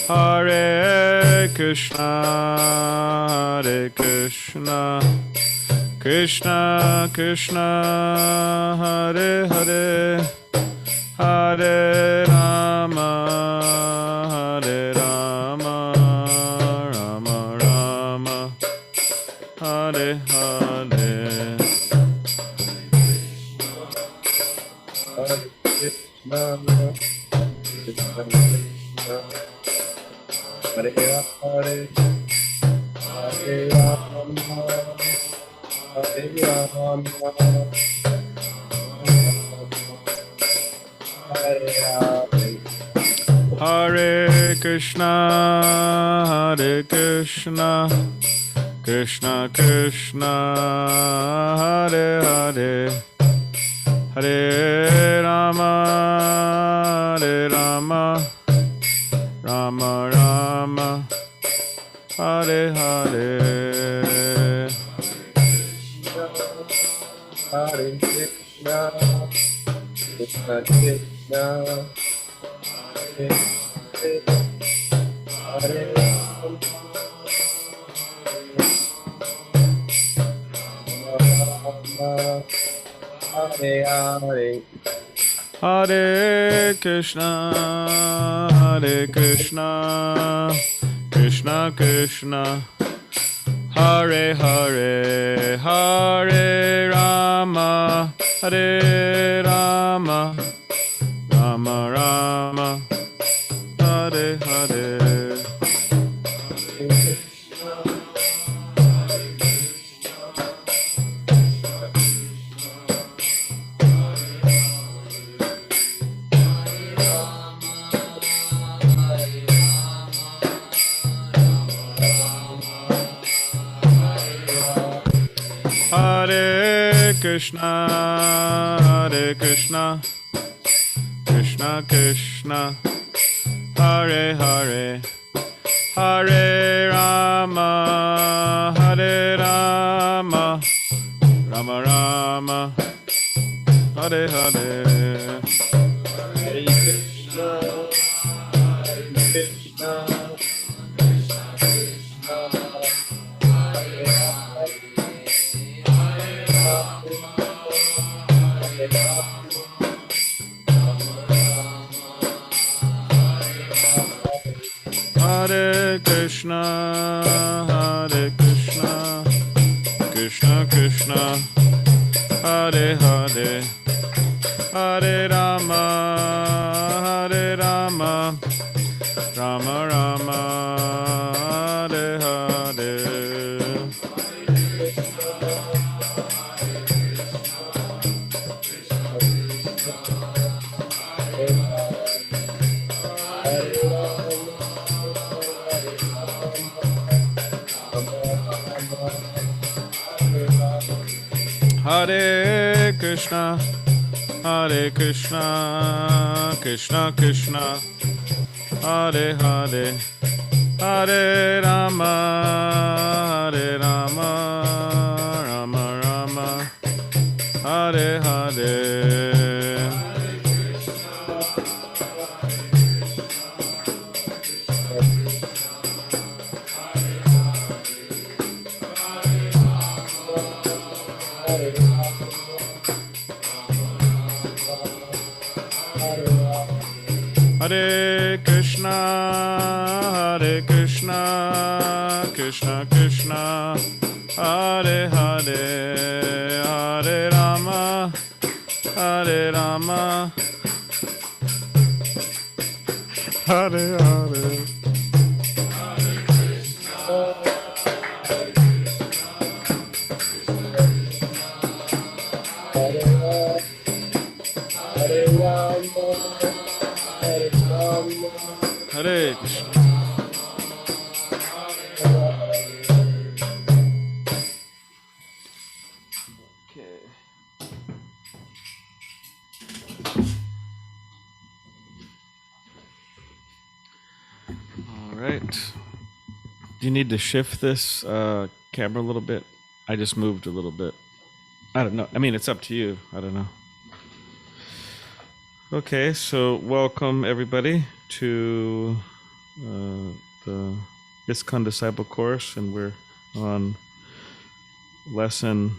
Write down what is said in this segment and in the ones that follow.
Hare Krishna, Hare Krishna, Krishna Krishna, Hare Hare, Hare Rama, Hare Rama, Rama Rama, Hare Hare. Hare Krishna, Krishna Krishna, Hare Hare, Hare Rama, Hare Rama, Hare Hare. Hare Krishna, Hare Krishna, Krishna Krishna, Hare Hare, Hare Rama, Hare Rama, Rama Rama, Hare Hare. Hare Krishna, Krishna Krishna, Hare Hare, Hare Rama, Rama, Hare Hare. Hare Krishna, Hare Krishna, Krishna Krishna, Hare Hare, Hare Rama, Hare Rama, Rama Rama, Hare Hare. Hare Krishna, Hare Krishna, Krishna Krishna, Hare Hare, Hare Rama, Hare Rama, Rama Rama, Hare Hare. Hare Krishna, Hare Krishna, Krishna Krishna, Hare Hare, Hare Rama, Hare Krishna, Hare Krishna, Krishna Krishna, Hare Hare, Hare Rama, Hare Rama, Rama Rama, Hare Hare. Hare Krishna, Hare Krishna, Krishna Krishna, Hare Hare, Hare Rama, Hare Rama, Rama Rama, Hare Hare. Hare Krishna, Hare Krishna, Krishna Krishna, Hare Hare, Hare Rama, Hare Rama, Hare Hare. Hare Krishna. Okay. All right. Do you need to shift this camera a little bit? I just moved a little bit. I don't know. I mean, it's up to you. I don't know. Okay, so welcome everybody to the ISKCON Disciple Course, and we're on lesson,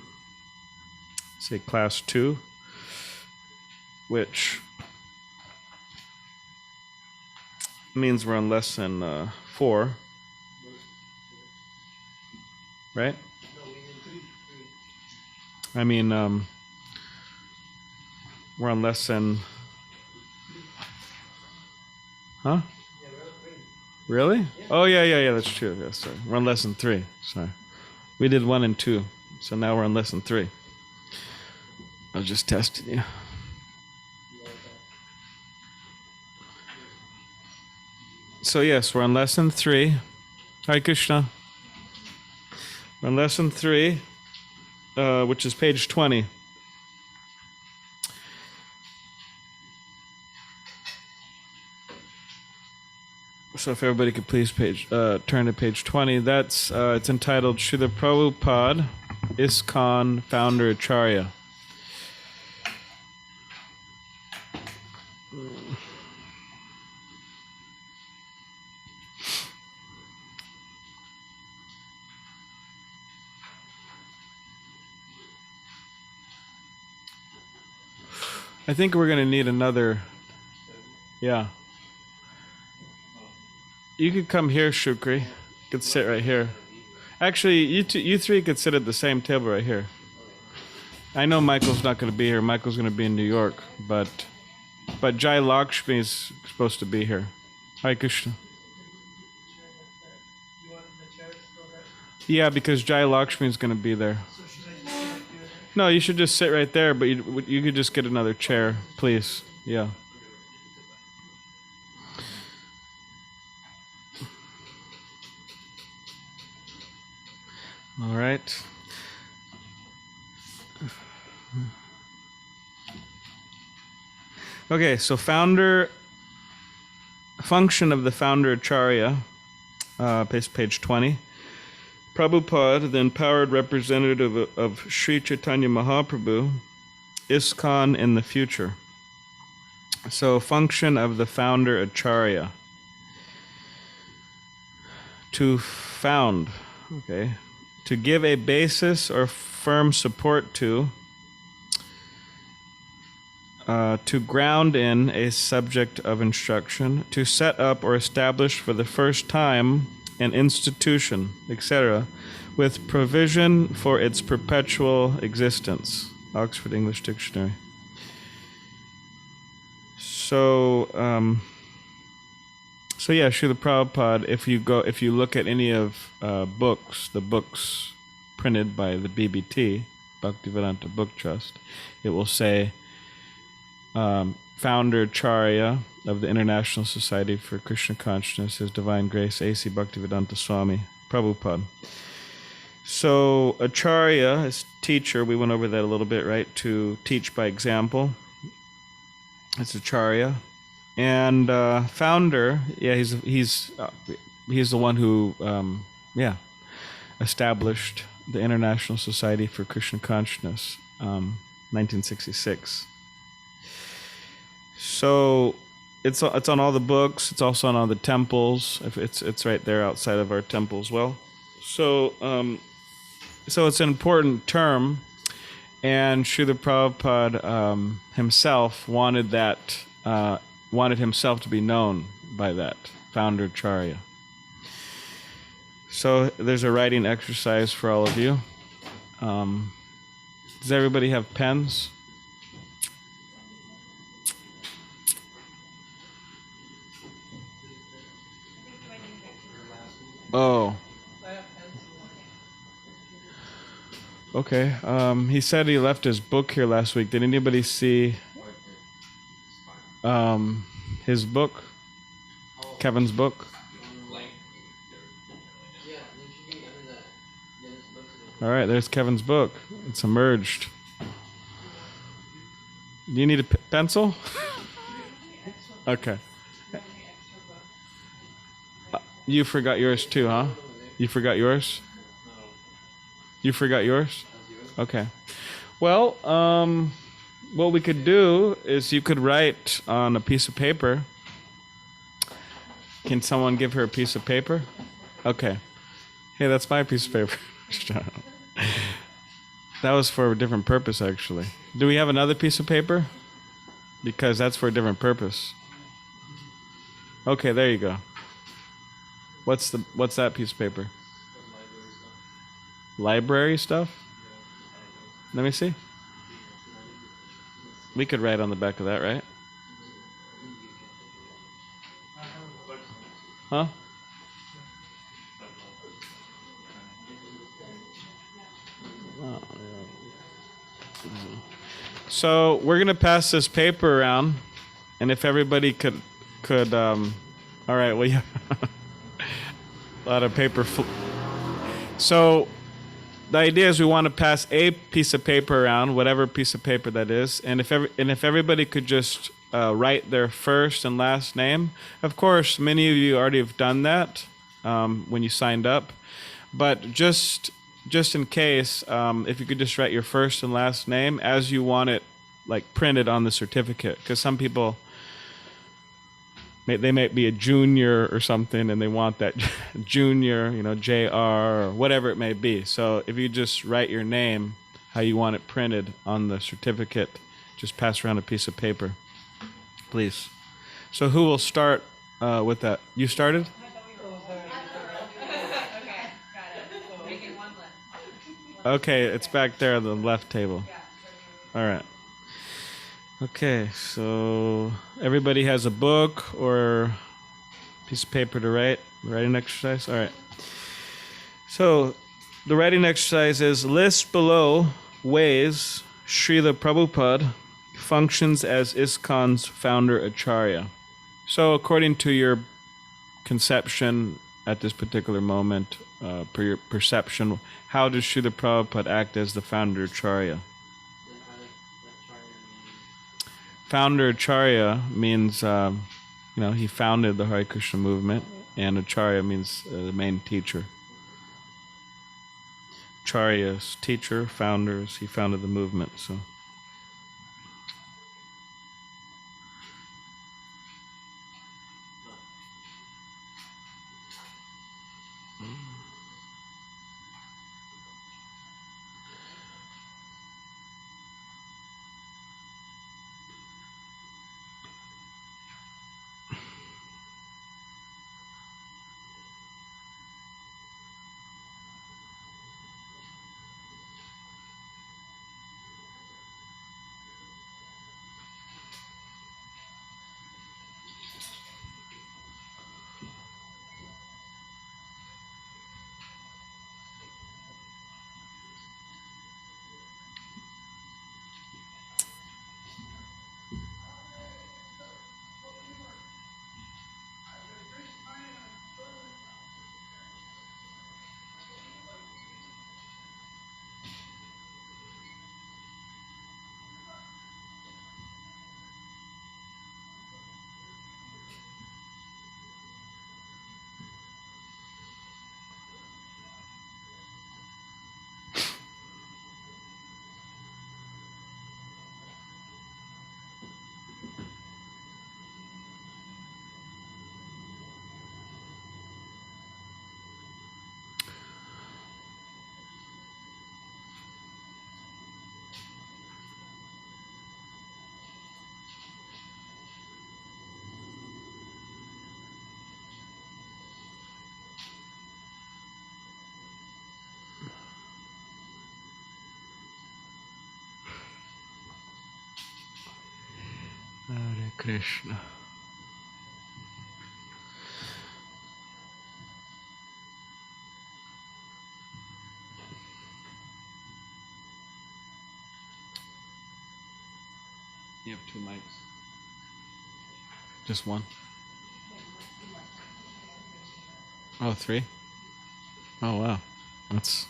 say, class 2, which means we're on lesson 4, right? I mean, we're on lesson, huh? Really? Oh, yeah, that's true. Yeah, sorry. We're on lesson 3. Sorry. We did 1 and 2, so now we're on lesson 3. I was just testing you. So yes, we're on lesson 3. Hare Krishna. We're on lesson 3, which is page 20. So if everybody could please turn to page 20. That's it's entitled Srila Prabhupada, ISKCON Founder Acharya. I think we're going to need another, yeah. You could come here, Shukri. You could sit right here. Actually, you three could sit at the same table right here. I know Michael's not going to be here. Michael's going to be in New York, but Jai Lakshmi is supposed to be here. Hare Krishna. Yeah, because Jai Lakshmi is going to be there. No, you should just sit right there, but you could just get another chair, please. Yeah. All right. Okay, so function of the founder Acharya, page 20. Prabhupada, the empowered representative of Sri Chaitanya Mahaprabhu, ISKCON in the future. So, function of the founder Acharya. To found, okay, to give a basis or firm support to ground in a subject of instruction, to set up or establish for the first time an institution, etc., with provision for its perpetual existence. Oxford English Dictionary. So yeah, Srila Prabhupada, if you look at any of the books printed by the BBT, Bhaktivedanta Book Trust, it will say founder Acharya of the International Society for Krishna Consciousness, His Divine Grace, A.C. Bhaktivedanta Swami Prabhupada. So Acharya is teacher. We went over that a little bit, right? To teach by example. It's Acharya. And founder, yeah, he's the one who established the International Society for Krishna Consciousness, 1966. So it's on all the books. It's also on all the temples. It's right there outside of our temple as well. So it's an important term, and Srila Prabhupada himself wanted himself to be known by that, founder Acharya. So there's a writing exercise for all of you. Does everybody have pens? Oh. Okay. He said he left his book here last week. Did anybody see his book? Kevin's book? All right, there's Kevin's book. It's emerged. Do you need a pencil? Okay. You forgot yours too, huh? You forgot yours? You forgot yours? Okay. Well, what we could do is you could write on a piece of paper Can someone give her a piece of paper? Okay. Hey, that's my piece of paper. That was for a different purpose, actually. Do we have another piece of paper? Because that's for a different purpose. Okay, there you go. What's that piece of paper? Library stuff? Let me see. We could write on the back of that, right? Huh? So we're gonna pass this paper around, and if everybody could all right, well, yeah, a lot of paper. So the idea is we want to pass a piece of paper around, whatever piece of paper that is, and if everybody could just write their first and last name. Of course, many of you already have done that when you signed up, but just in case, if you could just write your first and last name as you want it, like printed on the certificate, because some people they might be a junior or something, and they want that junior, JR or whatever it may be. So if you just write your name, how you want it printed on the certificate, just pass around a piece of paper, please. So who will start with that? You started? Okay, it's back there on the left table. All right. Okay, so everybody has a book or a piece of paper to write, writing exercise? All right. So the writing exercise is list below ways Srila Prabhupada functions as ISKCON's founder Acharya. So according to your conception at this particular moment, per your perception, how does Srila Prabhupada act as the founder Acharya? Founder Acharya means, he founded the Hare Krishna movement, and Acharya means the main teacher. Acharya's teacher, founders, he founded the movement, so. Hare Krishna. You have 2 mics. Just one? Oh, 3? Oh, wow. That's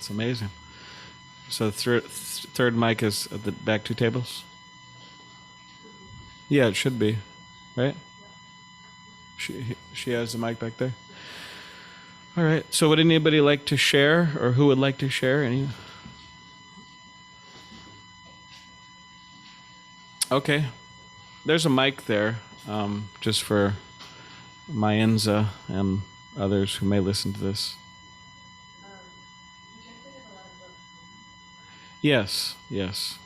amazing. So the third mic is at the back 2 tables? Yeah, it should be, right? She has the mic back there. All right. So would anybody like to share, or who would like to share? Any? Okay. There's a mic there, just for Mayenza and others who may listen to this. Yes, yes.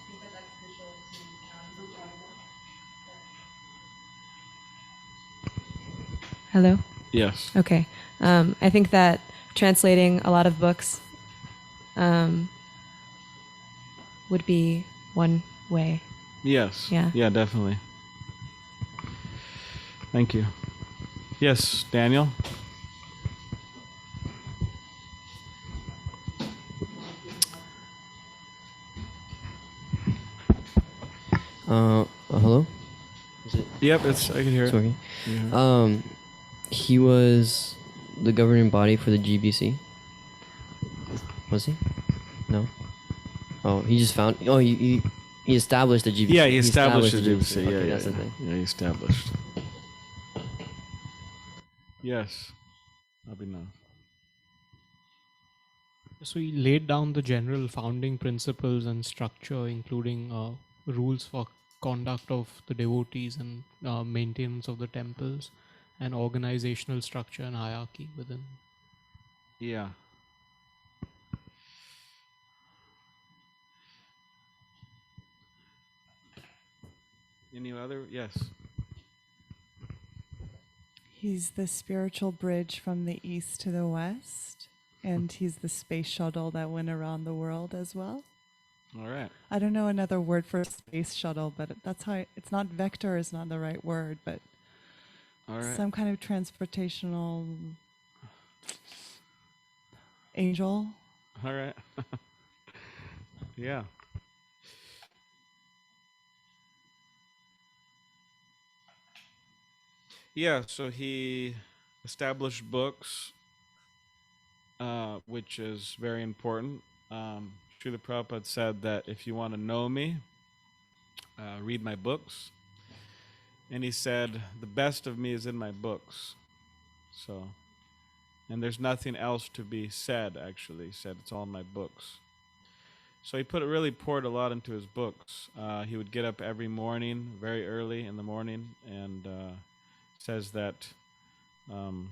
Hello? Yes. Okay. I think that translating a lot of books would be one way. Yes. Yeah. Yeah, definitely. Thank you. Yes, Daniel? Hello? Is it Yep, I can hear it. working? Yeah. He was the governing body for the GBC. Was he? No. Oh, he just found. Oh, he established the GBC. Yeah, he established the GBC. GBC. Okay, Yeah, that's yeah, the thing. yeah, he established. Yes. Abhinav. So he laid down the general founding principles and structure, including rules for conduct of the devotees and maintenance of the temples, and organizational structure and hierarchy within. Yeah. Any other? Yes. He's the spiritual bridge from the east to the west, and he's the space shuttle that went around the world as well. All right. I don't know another word for space shuttle, but that's how it's not vector is not the right word, but All right. some kind of transportational angel. All right. Yeah. Yeah, so he established books, which is very important. Srila Prabhupada said that if you want to know me, read my books. And he said, the best of me is in my books. So, and there's nothing else to be said, actually. He said, it's all in my books. So he really poured a lot into his books. He would get up every morning, very early in the morning, and says that Srila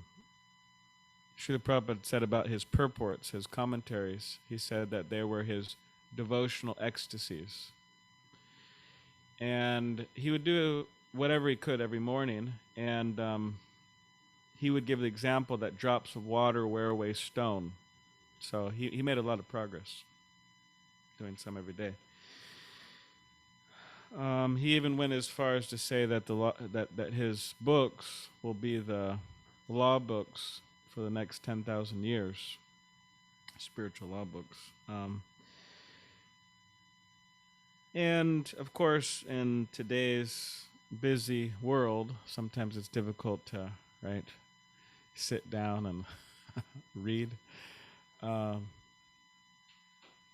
Prabhupada said about his purports, his commentaries, he said that they were his devotional ecstasies. And he would do whatever he could every morning, and he would give the example that drops of water wear away stone. So he made a lot of progress doing some every day. He even went as far as to say that that his books will be the law books for the next 10,000 years, spiritual law books. And of course, in today's busy world, sometimes it's difficult to, right, sit down and read.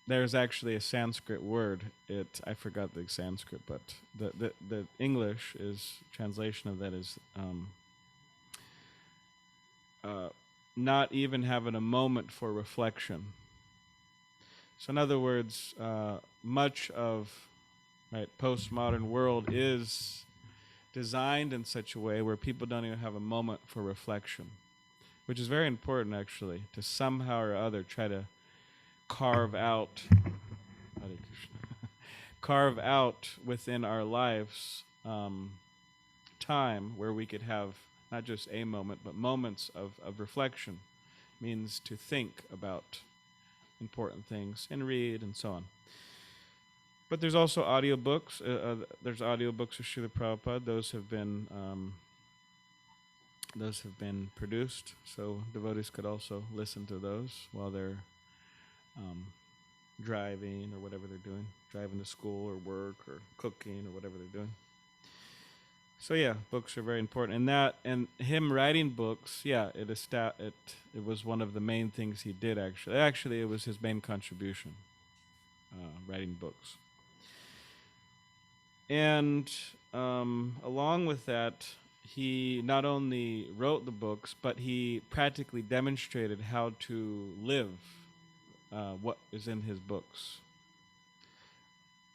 There's actually a Sanskrit word. I forgot the Sanskrit, but the English is translation of that is not even having a moment for reflection. So in other words, much of postmodern world is designed in such a way where people don't even have a moment for reflection, which is very important actually, to somehow or other try to carve out carve out within our lives time where we could have not just a moment but moments of reflection. Means to think about important things and read and so on. But there's also audiobooks. There's audiobooks of Srila Prabhupada. Those have been produced, so devotees could also listen to those while they're driving or whatever they're doing, driving to school or work or cooking or whatever they're doing. So yeah, books are very important, and him writing books, yeah, it was one of the main things he did actually. Actually, it was his main contribution, writing books. And along with that, he not only wrote the books, but he practically demonstrated how to live what is in his books.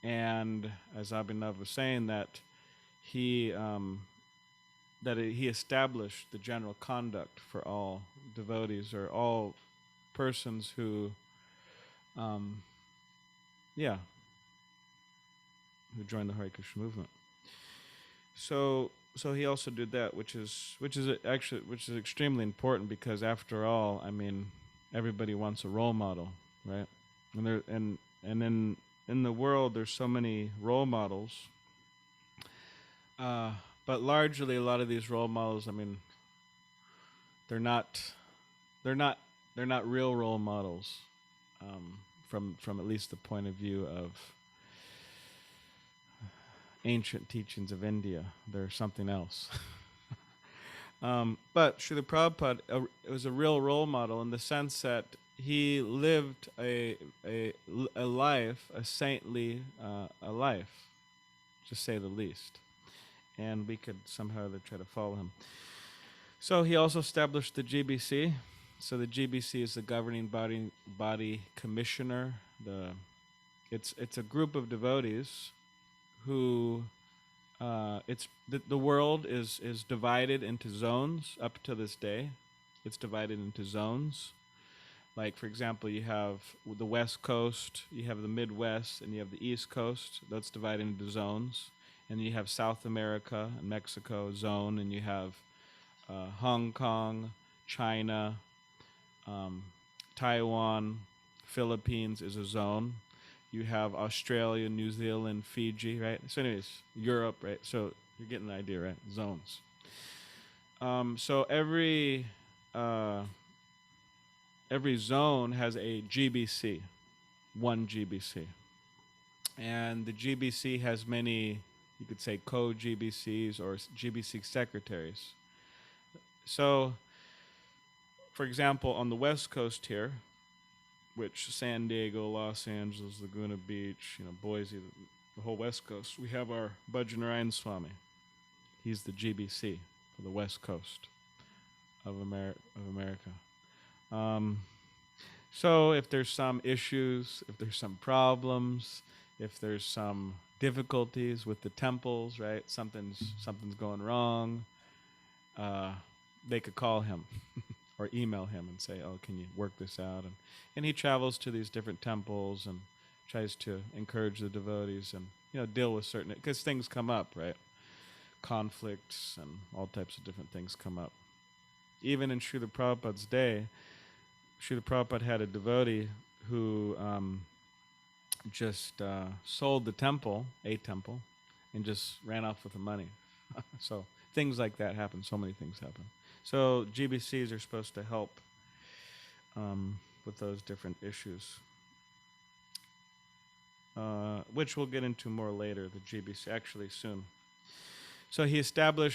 And as Abhinav was saying, that he that he established the general conduct for all devotees or all persons who, yeah, who joined the Hare Krishna movement. So he also did that, which is extremely important, because after all, I mean, everybody wants a role model, right? And in the world, there's so many role models, but largely a lot of these role models, I mean, they're not real role models, from at least the point of view of ancient teachings of India. They're something else. But Srila Prabhupada was a real role model in the sense that he lived a life, a saintly a life, to say the least. And we could somehow try to follow him. So he also established the GBC. So the GBC is the governing body commissioner. It's a group of devotees who the world is divided into zones up to this day. It's divided into zones. Like, for example, you have the West Coast, you have the Midwest, and you have the East Coast. That's divided into zones. And you have South America and Mexico zone, and you have Hong Kong, China, Taiwan, Philippines is a zone. You have Australia, New Zealand, Fiji, right? So anyways, Europe, right? So you're getting the idea, right? Zones. So every zone has a GBC, one GBC. And the GBC has many, you could say, co-GBCs or GBC secretaries. So, for example, on the West Coast here, which San Diego, Los Angeles, Laguna Beach, Boise, the whole West Coast, we have our Bhajanarayan Swami. He's the GBC for the West Coast of America. So if there's some issues, if there's some problems, if there's some difficulties with the temples, right? Something's going wrong. They could call him or email him and say, "Oh, can you work this out?" And he travels to these different temples and tries to encourage the devotees and deal with certain, because things come up, right? Conflicts and all types of different things come up. Even in Srila Prabhupada's day, Srila Prabhupada had a devotee who just sold the temple, a temple, and just ran off with the money. So things like that happen. So many things happen. So GBCs are supposed to help with those different issues, which we'll get into more later, the GBC, actually soon. So Srila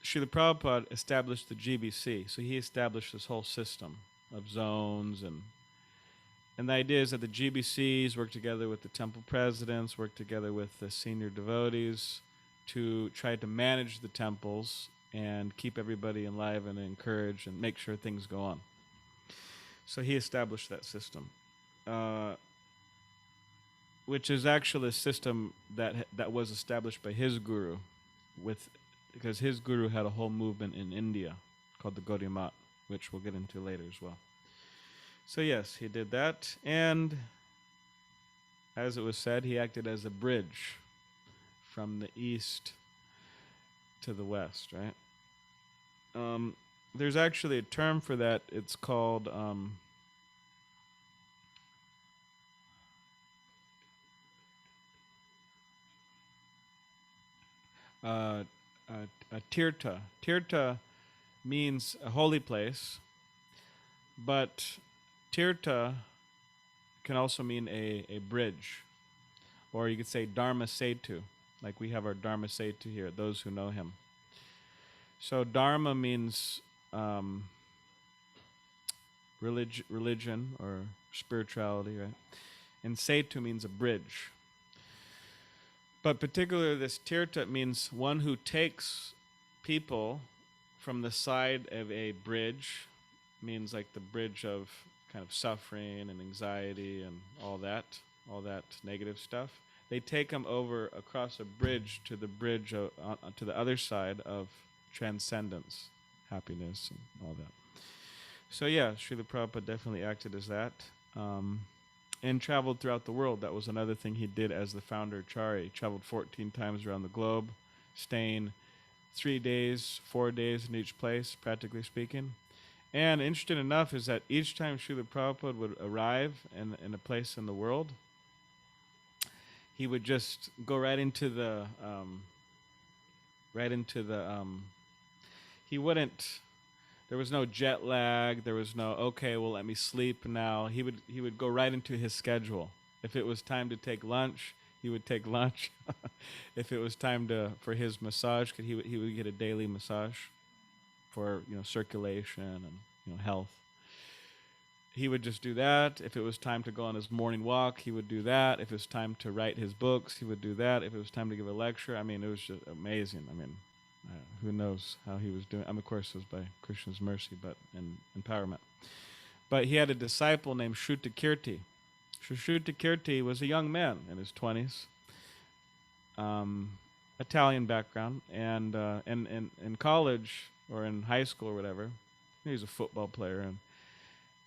Prabhupada established the GBC. So he established this whole system of zones, and the idea is that the GBCs work together with the temple presidents, work together with the senior devotees to try to manage the temples and keep everybody alive and encourage and make sure things go on. So he established that system, which is actually a system that was established by his guru, because his guru had a whole movement in India called the Gaudiya Math, which we'll get into later as well. So yes, he did that, and as it was said, he acted as a bridge from the east to the west, right? There's actually a term for that. It's called a tirtha. Tirtha means a holy place, but tirtha can also mean a bridge, or you could say Dharma Setu, like we have our Dharma Setu here, those who know him. So Dharma means religion or spirituality, right? And Setu means a bridge. But particularly this tirtha means one who takes people from the side of a bridge, means like the bridge of kind of suffering and anxiety and all that negative stuff. They take them over across a bridge to the bridge to the other side of transcendence, happiness, and all that. So yeah, Srila Prabhupada definitely acted as that, and traveled throughout the world. That was another thing he did as the founder Acharya. He traveled 14 times around the globe, staying 3 days, 4 days in each place, practically speaking. And interesting enough is that each time Srila Prabhupada would arrive in a place in the world, he would just go right into the, he wouldn't, there was no jet lag, there was no, okay, well, let me sleep now. He would go right into his schedule. If it was time to take lunch, he would take lunch. If it was time for his massage, he would get a daily massage for circulation and health. He would just do that. If it was time to go on his morning walk, he would do that. If it was time to write his books, he would do that. If it was time to give a lecture, I mean, it was just amazing. I mean, who knows how he was doing? I mean, of course, it was by Krishna's mercy, and empowerment. But he had a disciple named Shrutakirti. Shrutakirti was a young man in his 20s, Italian background, and in college or in high school or whatever, he was a football player, and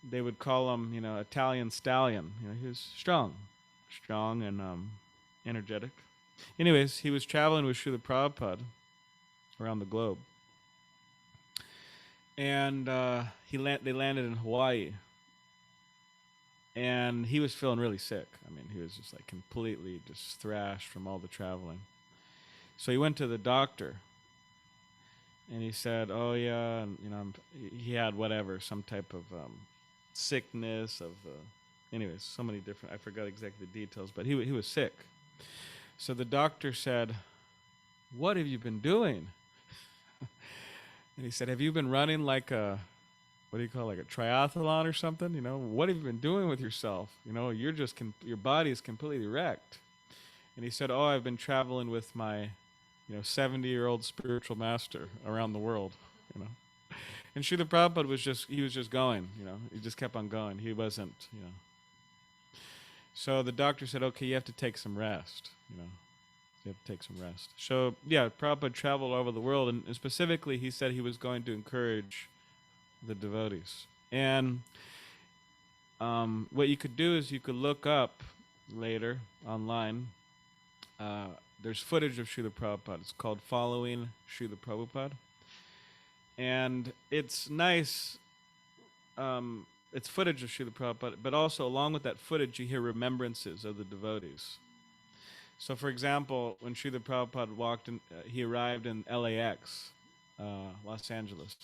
they would call him, Italian stallion. He was strong and energetic. Anyways, he was traveling with Srila Prabhupada around the globe, and they landed in Hawaii, and he was feeling really sick. I mean, he was just like completely just thrashed from all the traveling. So he went to the doctor, and he said, "Oh yeah," and he had whatever, some type of sickness of, anyways, so many different. I forgot exactly the details, but he was sick. So the doctor said, "What have you been doing?" And he said, "Have you been running like a, what do you call it, like a triathlon or something? What have you been doing with yourself? You're just your body is completely wrecked." And he said, "Oh, I've been traveling with my 70-year-old spiritual master around the world." And Srila Prabhupada was just going. He just kept on going. He wasn't. So the doctor said, "Okay, you have to take some rest. You have to take some rest." So yeah, Prabhupada traveled all over the world, and specifically he said he was going to encourage the devotees. And what you could do is you could look up later online. There's footage of Srila Prabhupada. It's called Following Srila Prabhupada. And it's nice. It's footage of Srila Prabhupada, but also along with that footage, you hear remembrances of the devotees. So, for example, when Srila Prabhupada he arrived in LAX, Los Angeles.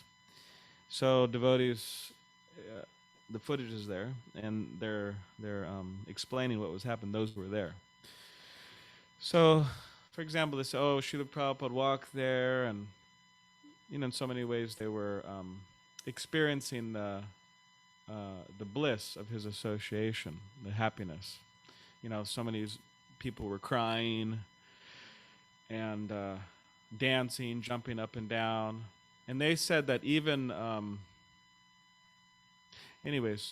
So devotees, the footage is there, and they're explaining what was happening. Those who were there. So, for example, they say, "Oh, Srila Prabhupada walked there," and in so many ways they were experiencing the bliss of his association, the happiness. So many people were crying and dancing, jumping up and down, and they said that even,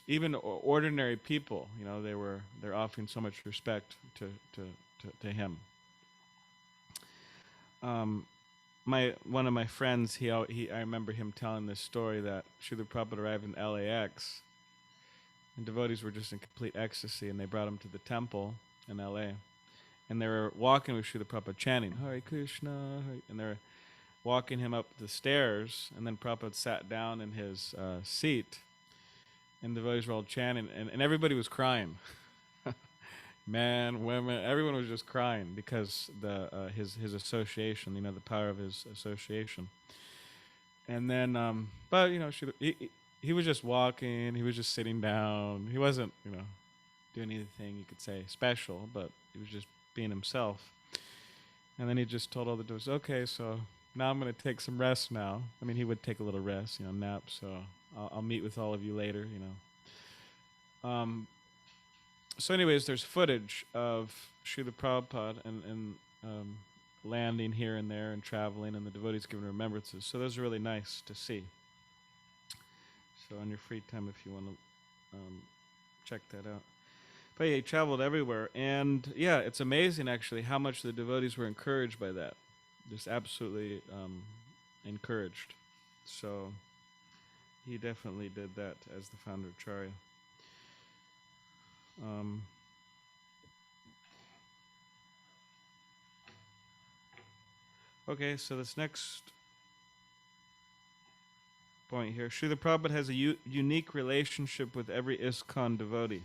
even ordinary people, they're offering so much respect to him. One of my friends, I remember him telling this story that Srila Prabhupada arrived in LAX, and devotees were just in complete ecstasy, and they brought him to the temple in LA, and they were walking with Srila Prabhupada chanting Hare Krishna, and they were walking him up the stairs, and then Prabhupada sat down in his seat, and the devotees were all chanting, and everybody was crying. Men, women, everyone was just crying because his association, the power of his association. And then, but he was just walking, he was just sitting down. He wasn't, doing anything you could say special, but he was just being himself. And then he just told all the devotees, "Okay, so now I'm going to take some rest now." I mean, he would take a little rest, nap. So I'll meet with all of you later, So anyways, there's footage of Srila Prabhupada and landing here and there and traveling, and the devotees giving remembrances. So those are really nice to see. So on your free time, if you want to check that out. But yeah, he traveled everywhere. And yeah, it's amazing actually how much the devotees were encouraged by that. Just absolutely encouraged. So he definitely did that as the founder of Acharya. Okay, so this next point here, Srila Prabhupada has a unique relationship with every ISKCON devotee.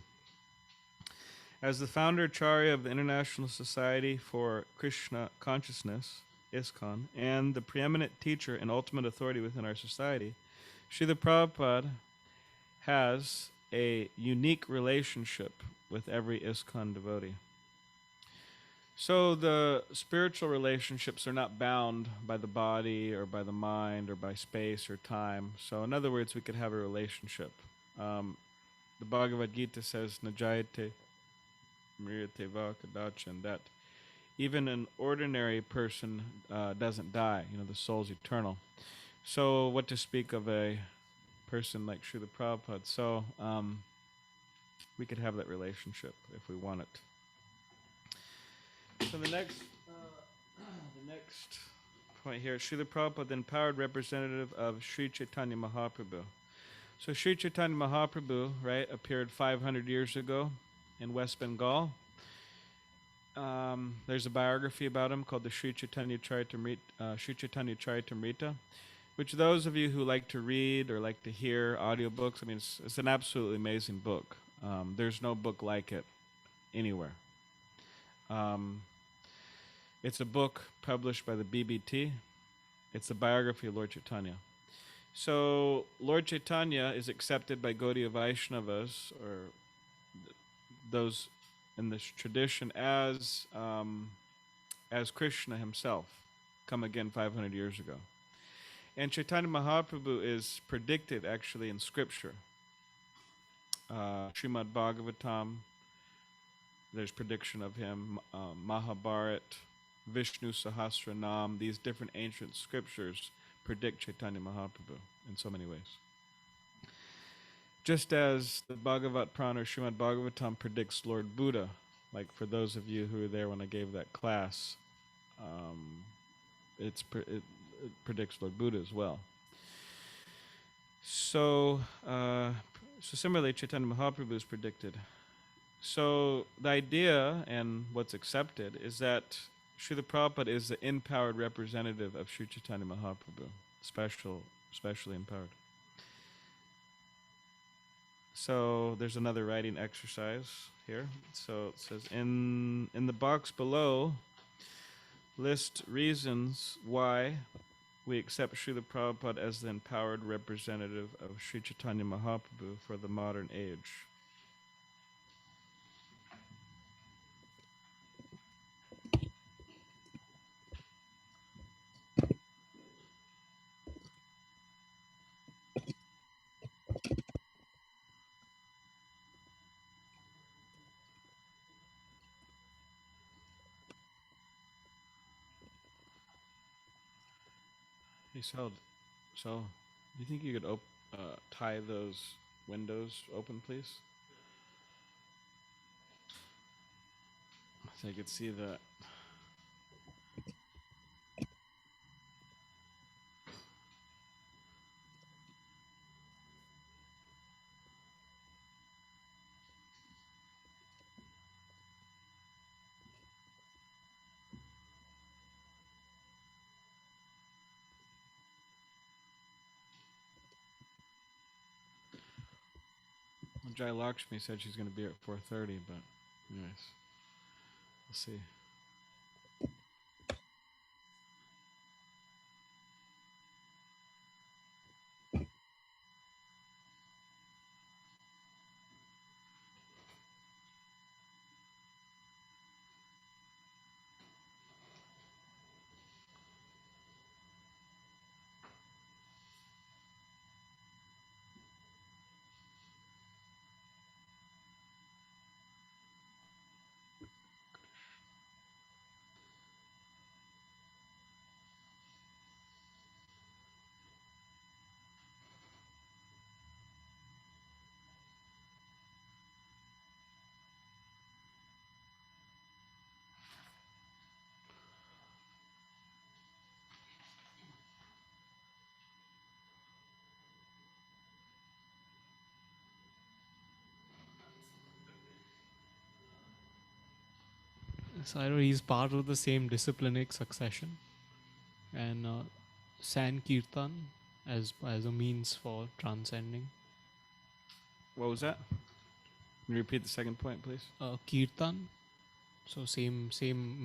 As the founder Acharya of the International Society for Krishna Consciousness, ISKCON, and the preeminent teacher and ultimate authority within our society, Srila Prabhupada has a unique relationship with every ISKCON devotee. So the spiritual relationships are not bound by the body or by the mind or by space or time. So in other words, we could have a relationship. The Bhagavad Gita says, Najayate Mriyate va kadachan, that even an ordinary person doesn't die. The soul's eternal. So what to speak of a person like Srila Prabhupada? So we could have that relationship if we want it. So the next point here, Srila Prabhupada, the empowered representative of Sri Chaitanya Mahaprabhu. So Sri Chaitanya Mahaprabhu, right, appeared 500 years ago in West Bengal. There's a biography about him called the Sri Chaitanya Charitamrita, which those of you who like to read or like to hear audiobooks, I mean, it's an absolutely amazing book. There's no book like it anywhere. It's a book published by the BBT. It's a biography of Lord Chaitanya. So Lord Chaitanya is accepted by Gaudiya Vaishnavas, or those in this tradition, as Krishna himself, come again 500 years ago. And Chaitanya Mahaprabhu is predicted actually in scripture. Srimad Bhagavatam, there's prediction of him. Mahabharat, Vishnu Sahasranam, these different ancient scriptures predict Chaitanya Mahaprabhu in so many ways. Just as the Bhagavat Purana or Srimad Bhagavatam predicts Lord Buddha, like for those of you who were there when I gave that class, it predicts Lord Buddha as well. So similarly, Chaitanya Mahaprabhu is predicted. So the idea and what's accepted is that Srila Prabhupada is the empowered representative of Sri Chaitanya Mahaprabhu, specially empowered. So there's another writing exercise here. So it says, in the box below, list reasons why we accept Srila Prabhupada as the empowered representative of Sri Chaitanya Mahaprabhu for the modern age. Hey, so do you think you could tie those windows open, please? So I could see that. Well, Jai Lakshmi said she's going to be here at 4:30, but anyways, we'll see. So I know he's part of the same disciplinic succession, and Sankirtan as a means for transcending. What was that? Can you repeat the second point, please? Kirtan, so same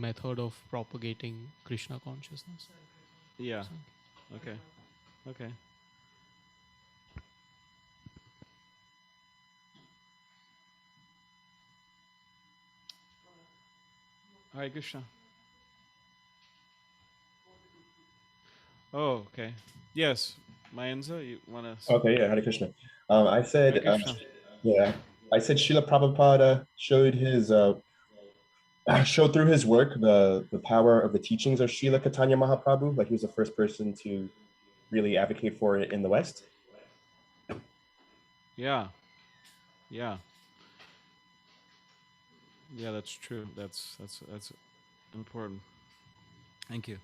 method of propagating Krishna consciousness. Yeah. So, Okay. Okay. Hare Krishna. Oh, okay. Yes, Mayanza, you want to? Okay, yeah, Hare Krishna. I Hare said, Krishna. yeah, I said Srila Prabhupada showed his showed through his work the power of the teachings of Srila Chaitanya Mahaprabhu. Like he was the first person to really advocate for it in the West. Yeah. Yeah. Yeah, that's true. That's important. Thank you.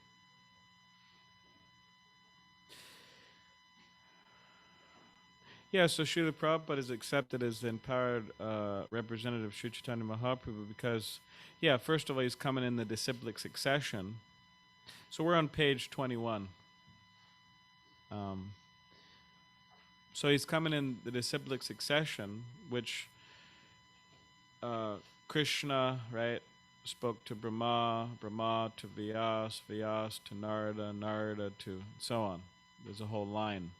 Yeah, so Srila Prabhupada is accepted as the empowered representative of Sri Chaitanya Mahaprabhu because, yeah, first of all, he's coming in the disciplic succession. So we're on page 21. Um, so he's coming in the disciplic succession, which Krishna, right, spoke to Brahma, Brahma to Vyas, Vyas to Narada, Narada to so on. There's a whole line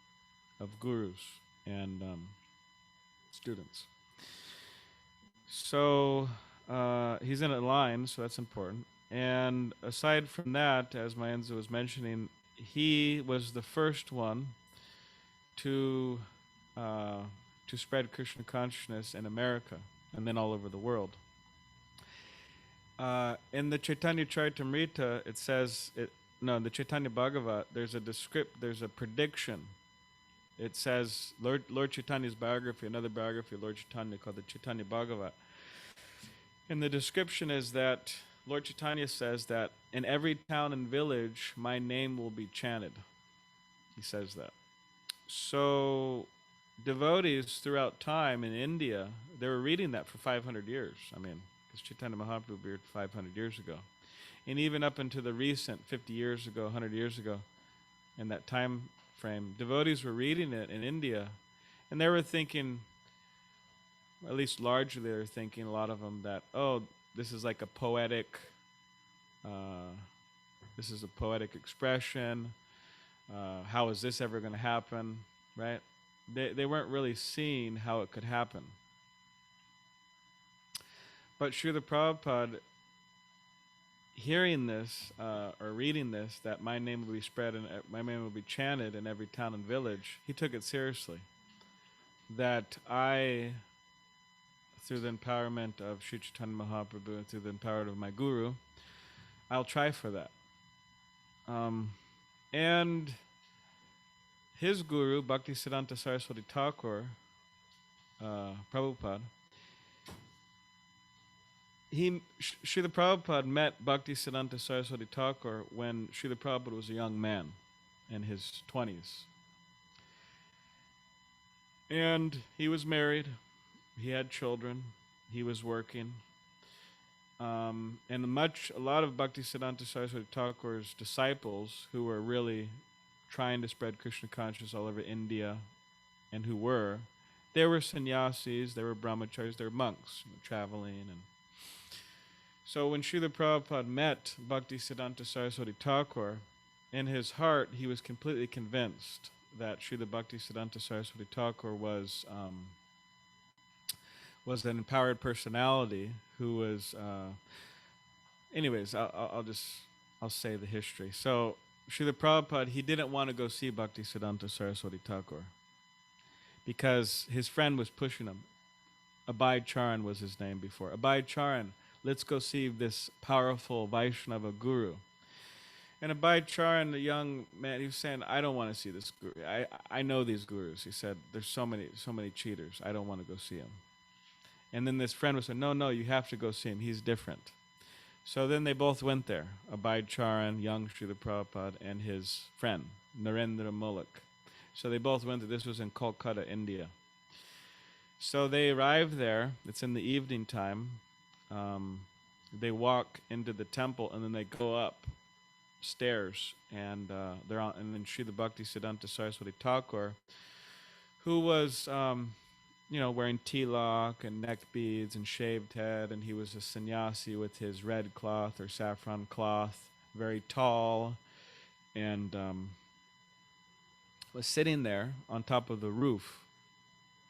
of gurus and students. So he's in a line, so that's important. And aside from that, as Mayanza was mentioning, he was the first one to uh, to spread Krishna consciousness in America and then all over the world. In the Chaitanya Charitamrita, it says in the Chaitanya Bhagavat, there's a prediction. It says Lord Chaitanya's biography, another biography of Lord Chaitanya called the Chaitanya Bhagavat. And the description is that Lord Chaitanya says that in every town and village, my name will be chanted. He says that. So devotees throughout time in India, they were reading that for 500 years. I mean, because Chaitanya Mahaprabhu appeared 500 years ago. And even up into the recent 50 years ago, 100 years ago, in that time frame, devotees were reading it in India, and they were thinking, at least largely they were thinking, a lot of them, that, oh, this is like a poetic, this is a poetic expression. How is this ever going to happen, right? They weren't really seeing how it could happen. But Srila Prabhupada, hearing this or reading this, that my name will be spread and my name will be chanted in every town and village, he took it seriously. That I, through the empowerment of Sri Chaitanya Mahaprabhu and through the empowerment of my guru, I'll try for that. And his guru, Bhaktisiddhanta Saraswati Thakur, Prabhupada, Srila Prabhupada met Bhaktisiddhanta Saraswati Thakur when Srila Prabhupada was a young man in his 20s. And he was married, he had children, he was working. And a lot of Bhaktisiddhanta Saraswati Thakur's disciples who were really trying to spread Krishna consciousness all over India, and they were sannyasis, they were brahmacharis, they were monks, traveling. And so when Srila Prabhupada met Bhaktisiddhanta Saraswati Thakur, in his heart he was completely convinced that Srila Bhaktisiddhanta Saraswati Thakur was an empowered personality who was. Anyways, I'll say the history. So Srila Prabhupada, he didn't want to go see Bhaktisiddhanta Saraswati Thakur because his friend was pushing him. Abhay Charan was his name before. Abhay Charan, let's go see this powerful Vaishnava guru. And Abhay Charan, the young man, he was saying, I don't want to see this guru. I know these gurus. He said, there's so many cheaters. I don't want to go see him. And then this friend was saying, no, you have to go see him. He's different. So then they both went there, Abhay Charan, young Srila Prabhupada, and his friend, Narendra Mullik. So they both went there. This was in Kolkata, India. So they arrived there. It's in the evening time. they walk into the temple and then they go up stairs, and they're on, and then Srila Bhaktisiddhanta Saraswati Thakur, who was wearing tilak and neck beads and shaved head, and he was a sannyasi with his red cloth or saffron cloth, very tall, and was sitting there on top of the roof,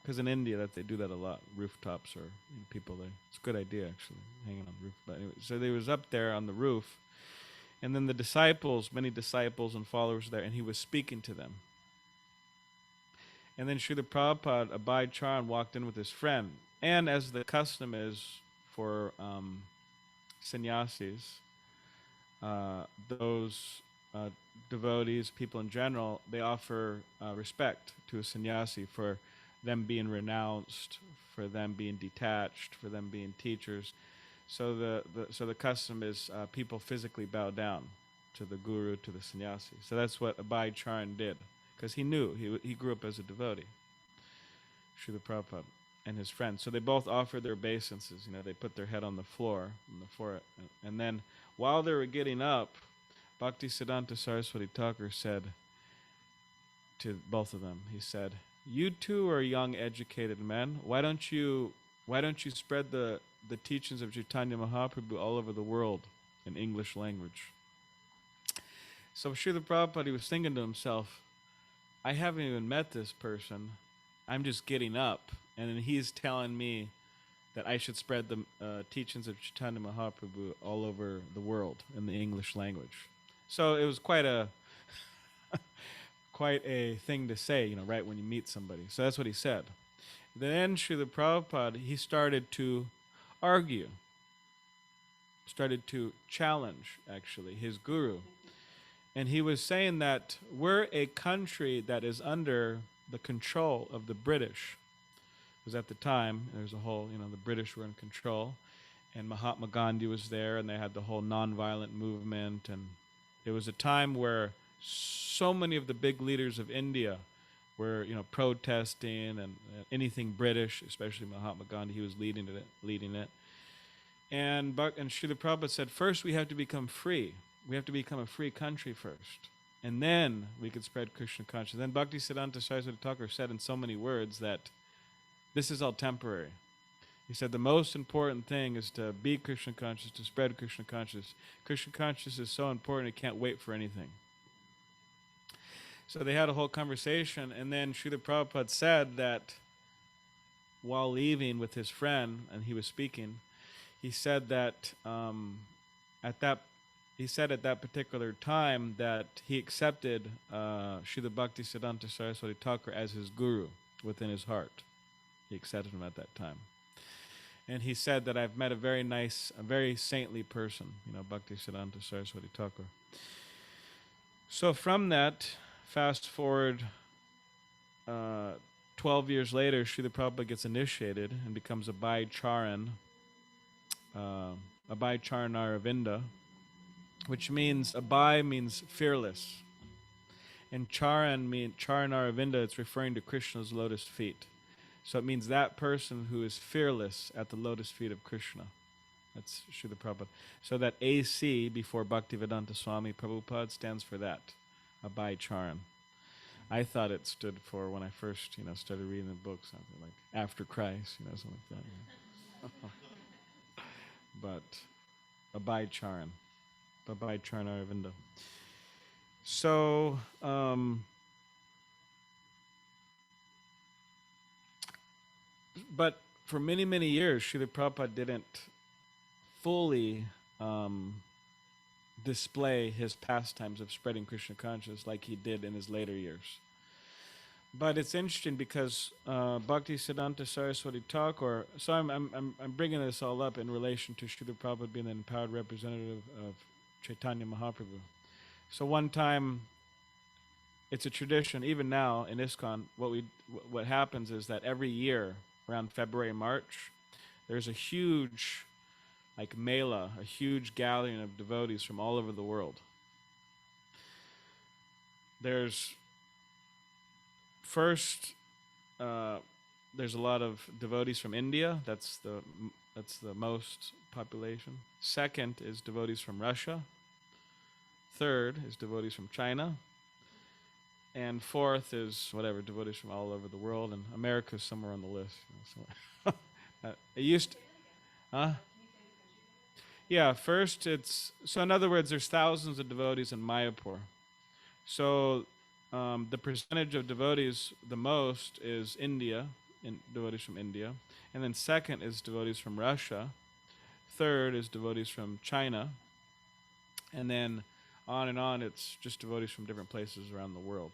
because in India that they do that a lot, rooftops, or people there. It's a good idea actually, hanging on the roof. But anyway, so they was up there on the roof, and then the disciples, many disciples and followers there, and he was speaking to them. And then Srila Prabhupada, Abhay Charan, walked in with his friend. And as the custom is for sannyasis, those devotees, people in general, they offer respect to a sannyasi for them being renounced, for them being detached, for them being teachers. So the custom is people physically bow down to the guru, to the sannyasi. So that's what Abhay Charan did, because he knew, he grew up as a devotee, Srila Prabhupada and his friends. So they both offered their obeisances. They put their head on the floor, and then while they were getting up, Bhaktisiddhanta Saraswati Thakur said to both of them, he said, "You two are young, educated men. Why don't you spread the teachings of Chaitanya Mahaprabhu all over the world in English language?" So Srila Prabhupada, he was thinking to himself, I haven't even met this person. I'm just getting up, and then he's telling me that I should spread the teachings of Chaitanya Mahaprabhu all over the world in the English language. So it was quite a thing to say, right when you meet somebody. So that's what he said. Then Srila Prabhupada, he started to argue, started to challenge, actually, his guru. And he was saying that we're a country that is under the control of the British. Because at the time, there's a whole, the British were in control. And Mahatma Gandhi was there, and they had the whole nonviolent movement. And it was a time where so many of the big leaders of India were, protesting, and anything British, especially Mahatma Gandhi, he was leading it. And Srila Prabhupada said, first we have to become free. We have to become a free country first, and then we could spread Krishna consciousness. Then Bhaktisiddhanta Saraswati Thakur said in so many words that this is all temporary. He said the most important thing is to be Krishna conscious, to spread Krishna consciousness. Krishna consciousness is so important, it can't wait for anything. So they had a whole conversation, and then Srila Prabhupada said that while leaving with his friend, and he was speaking, he said that at that particular time that he accepted Srila Bhaktisiddhanta Saraswati Thakur as his guru within his heart. He accepted him at that time. And he said that I've met a very nice, a very saintly person, Bhaktisiddhanta Saraswati Thakur. So from that, fast forward 12 years later, Srila Prabhupada gets initiated and becomes a Abhay Charan, Abhay Charanaravinda, which means Abhay means fearless, and Charanaravinda, it's referring to Krishna's lotus feet. So it means that person who is fearless at the lotus feet of Krishna. That's Srila Prabhupada. So that AC before Bhaktivedanta Swami Prabhupada stands for that, Abhay Charan. I thought it stood for, when I first, started reading the book, something like after Christ, something like that. But Abhay Charan. Abhay Charanaravinda. So, but for many, many years, Srila Prabhupada didn't fully display his pastimes of spreading Krishna consciousness like he did in his later years. But it's interesting because Bhaktisiddhanta Saraswati Thakur, so I'm bringing this all up in relation to Srila Prabhupada being an empowered representative of Chaitanya Mahaprabhu. So one time, it's a tradition, even now in ISKCON, what happens is that every year, around February, March, there's a huge, like mela, a huge gathering of devotees from all over the world. There's first there's a lot of devotees from India. That's the most population. Second is devotees from Russia. Third is devotees from China. And fourth is whatever, devotees from all over the world. And America's somewhere on the list. It used to, huh? Yeah, first so in other words, there's thousands of devotees in Mayapur. So the percentage of devotees, the most is India, devotees from India. And then second is devotees from Russia. Third is devotees from China. And then on, it's just devotees from different places around the world.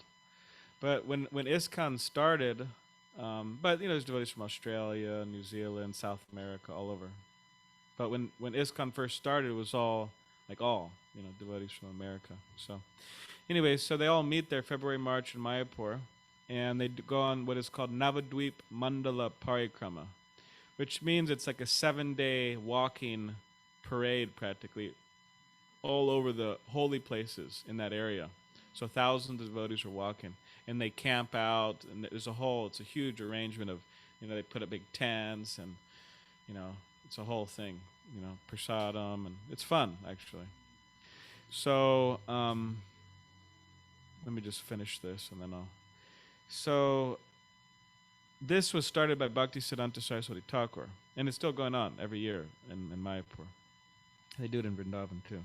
But when ISKCON started, but there's devotees from Australia, New Zealand, South America, all over. But when ISKCON first started, it was all devotees from America. So, anyways, so they all meet there February, March in Mayapur, and they go on what is called Navadweep Mandala Parikrama, which means it's like a 7-day walking parade practically all over the holy places in that area. So thousands of devotees are walking, and they camp out, and it's a huge arrangement of, they put up big tents, and, it's a whole thing, prasadam, and it's fun, actually. So, let me just finish this, and then So, this was started by Bhaktisiddhanta Saraswati Thakur, and it's still going on every year in Mayapur. They do it in Vrindavan, too.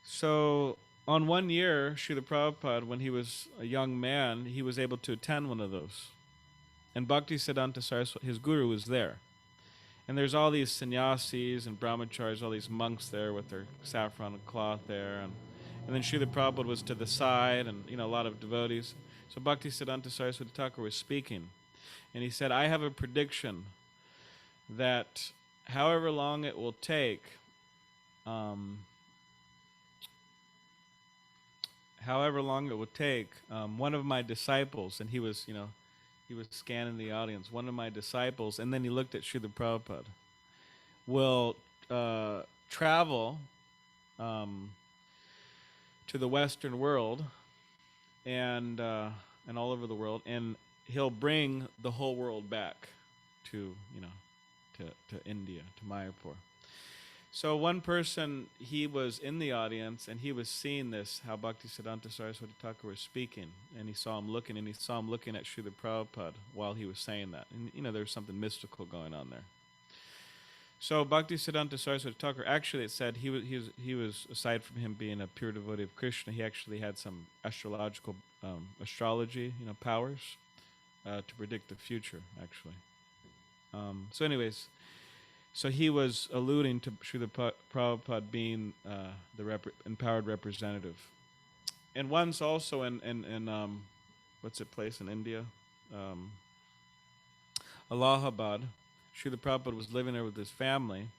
So, on one year, Srila Prabhupada, when he was a young man, he was able to attend one of those. And Bhaktisiddhanta Saraswati, his guru, was there. And there's all these sannyasis and brahmacharis, all these monks there with their saffron cloth there. And then Srila Prabhupada was to the side, and a lot of devotees. So Bhaktisiddhanta Saraswati Thakur was speaking. And he said, I have a prediction that however long it will take, one of my disciples, and he was scanning the audience, one of my disciples, and then he looked at Srila Prabhupada, will travel to the Western world and all over the world, and he'll bring the whole world back to India, to Mayapur. So one person, he was in the audience, and he was seeing this, how Bhaktisiddhanta Saraswati Thakur was speaking, and he saw him looking at Srila Prabhupada while he was saying that. And, there was something mystical going on there. So Bhaktisiddhanta Saraswati Thakur, actually it said he was, aside from him being a pure devotee of Krishna, he actually had some astrology, powers to predict the future, actually. So anyways, so he was alluding to Srila Prabhupada being the empowered representative. And once also in what's it place in India? Allahabad, Srila Prabhupada was living there with his family.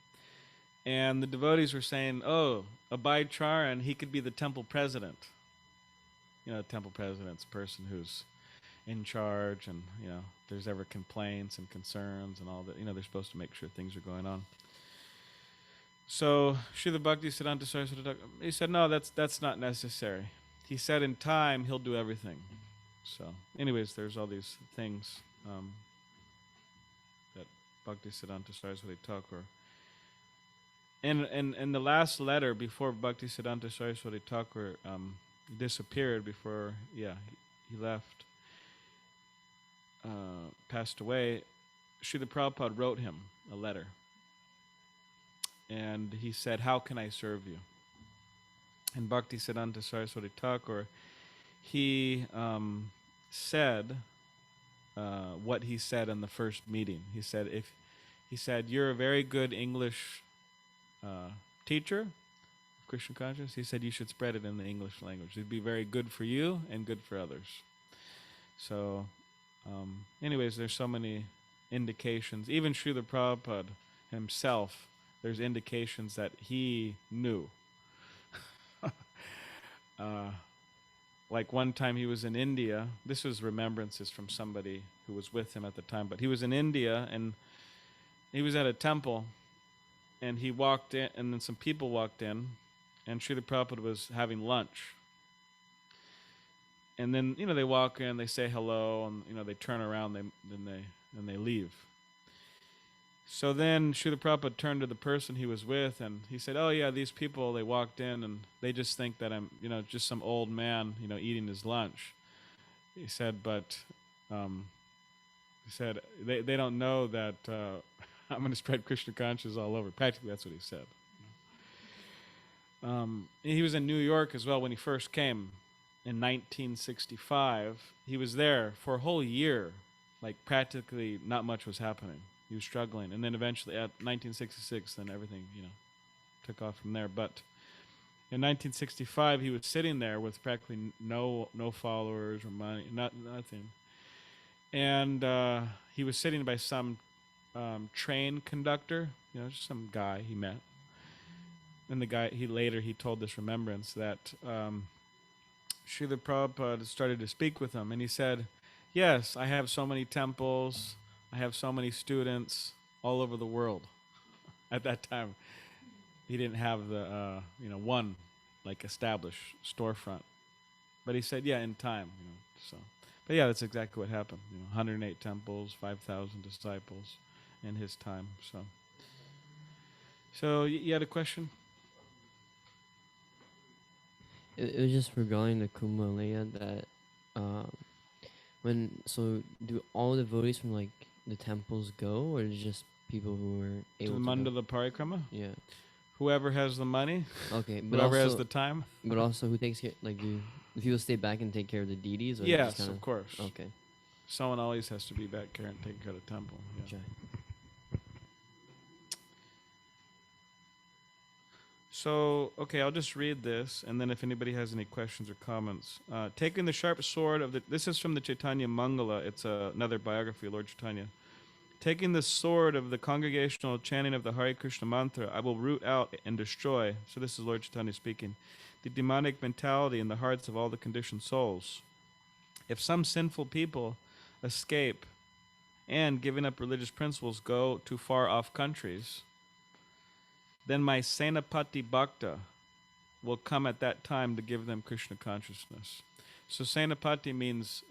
And the devotees were saying, oh, Abhay Charan, he could be the temple president. The temple president's a person who's in charge, and if there's ever complaints and concerns and all that, they're supposed to make sure things are going on. So Srila Bhaktisiddhanta Saraswati Thakur, he said, no, that's not necessary. He said in time he'll do everything. So anyways, there's all these things that Bhaktisiddhanta Saraswati Thakur, and the last letter before Bhaktisiddhanta Saraswati Thakur disappeared, before he left, passed away, Srila Prabhupada wrote him a letter. And he said, how can I serve you? And Bhaktisiddhanta Saraswati Thakur, he said what he said in the first meeting. He said, you're a very good English teacher of Krishna consciousness. He said you should spread it in the English language. It'd be very good for you and good for others. So anyways, there's so many indications. Even Srila Prabhupada himself, there's indications that he knew. Like one time he was in India. This was remembrances from somebody who was with him at the time. But he was in India, and he was at a temple, and he walked in, and then some people walked in, and Srila Prabhupada was having lunch. And then, they walk in, they say hello, and, they turn around, then they and they leave. So then Srila Prabhupada turned to the person he was with, and he said, "Oh yeah, these people, they walked in, and they just think that I'm, just some old man, eating his lunch." He said, "But he said they don't know that I'm going to spread Krishna consciousness all over." Practically, that's what he said. He was in New York as well when he first came in 1965. He was there for a whole year, like practically not much was happening. He was struggling, and then eventually at 1966, then everything took off from there. But in 1965, he was sitting there with practically no followers or money, nothing, and he was sitting by some train conductor, just some guy he met. And the guy, he told this remembrance that Srila Prabhupada started to speak with him, and he said, "Yes, I have so many temples, I have so many students all over the world." At that time, he didn't have the one like established storefront, but he said, "Yeah, in time, so." But yeah, that's exactly what happened. 108 temples, 5,000 disciples in his time. So you had a question? It was just regarding the Kumbh that do all the devotees from like the temples go, or is it just people who were To able the to go? Mandala Parikrama? Yeah. Whoever has the money, Okay, but whoever has also the time. but also who takes care? Like, do people stay back and take care of the deities? Or Yes, just of course. Okay. Someone always has to be back here and take care of the temple. Yeah. Okay. So, okay, I'll just read this, and then if anybody has any questions or comments. Taking the sharp sword of this is from the Chaitanya Mangala. It's another biography of Lord Chaitanya. Taking the sword of the congregational chanting of the Hare Krishna mantra, I will root out and destroy, so this is Lord Chaitanya speaking, the demonic mentality in the hearts of all the conditioned souls. If some sinful people escape and, giving up religious principles, go to far-off countries, then my Senapati Bhakta will come at that time to give them Krishna consciousness. So Senapati means,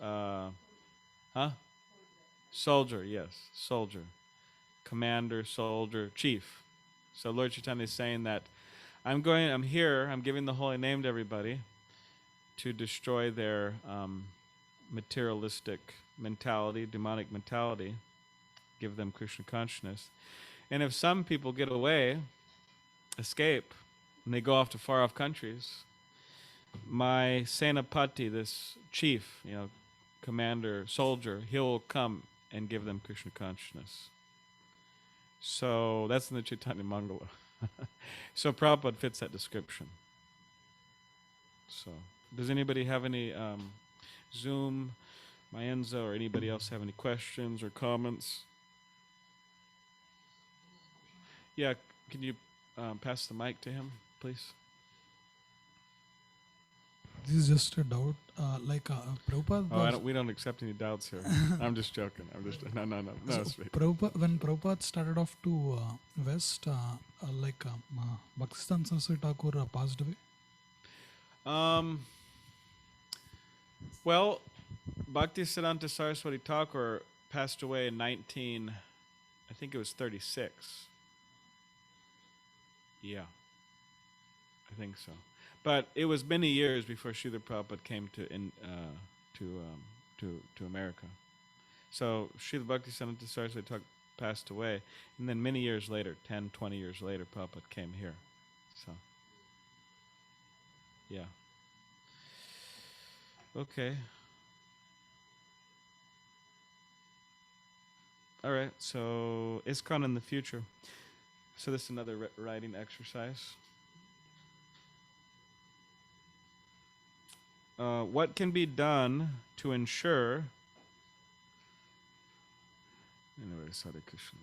soldier, yes, soldier. Commander, soldier, chief. So Lord Chaitanya is saying that I'm giving the holy name to everybody to destroy their materialistic mentality, demonic mentality, give them Krishna consciousness. And if some people get away, escape, and they go off to far off countries, my Senapati, this chief, commander, soldier, he'll come and give them Krishna consciousness. So that's in the Chaitanya Mangala. So Prabhupada fits that description. So does anybody have any Zoom, Mayenza, or anybody else have any questions or comments? Yeah, can you pass the mic to him, please? This is just a doubt. Prabhupada. We don't accept any doubts here. I'm just joking. No. So Sweet. when Prabhupada started off to West, Bhaktisiddhanta Saraswati Thakur passed away. Well, Bhaktisiddhanta Saraswati Thakur passed away in I think it was 36. Yeah, I think so. But it was many years before Srila Prabhupada came to America. So Srila Bhaktisiddhanta Saraswati Thakur passed away, and then many years later, 10, 20 years later, Prabhupada came here. So, yeah. Okay. All right, so ISKCON in the future. So this is another writing exercise. What can be done to ensure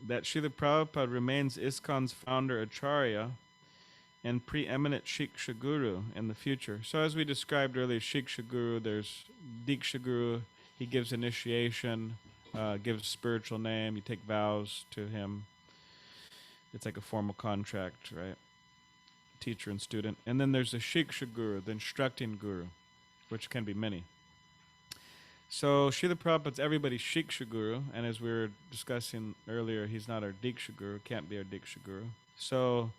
that Srila Prabhupada remains ISKCON's founder Acharya and preeminent Shiksha Guru in the future? So as we described earlier, Shiksha Guru, there's Diksha Guru, he gives initiation, gives spiritual name, you take vows to him. It's like a formal contract, right? Teacher and student. And then there's a Shiksha Guru, the instructing Guru, which can be many. So Srila Prabhupada's everybody's Shiksha Guru, and as we were discussing earlier, he's not our Diksha Guru, can't be our Diksha Guru. So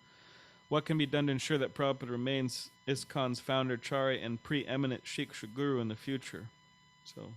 what can be done to ensure that Prabhupada remains ISKCON's founder, Acharya, and preeminent Shiksha Guru in the future? So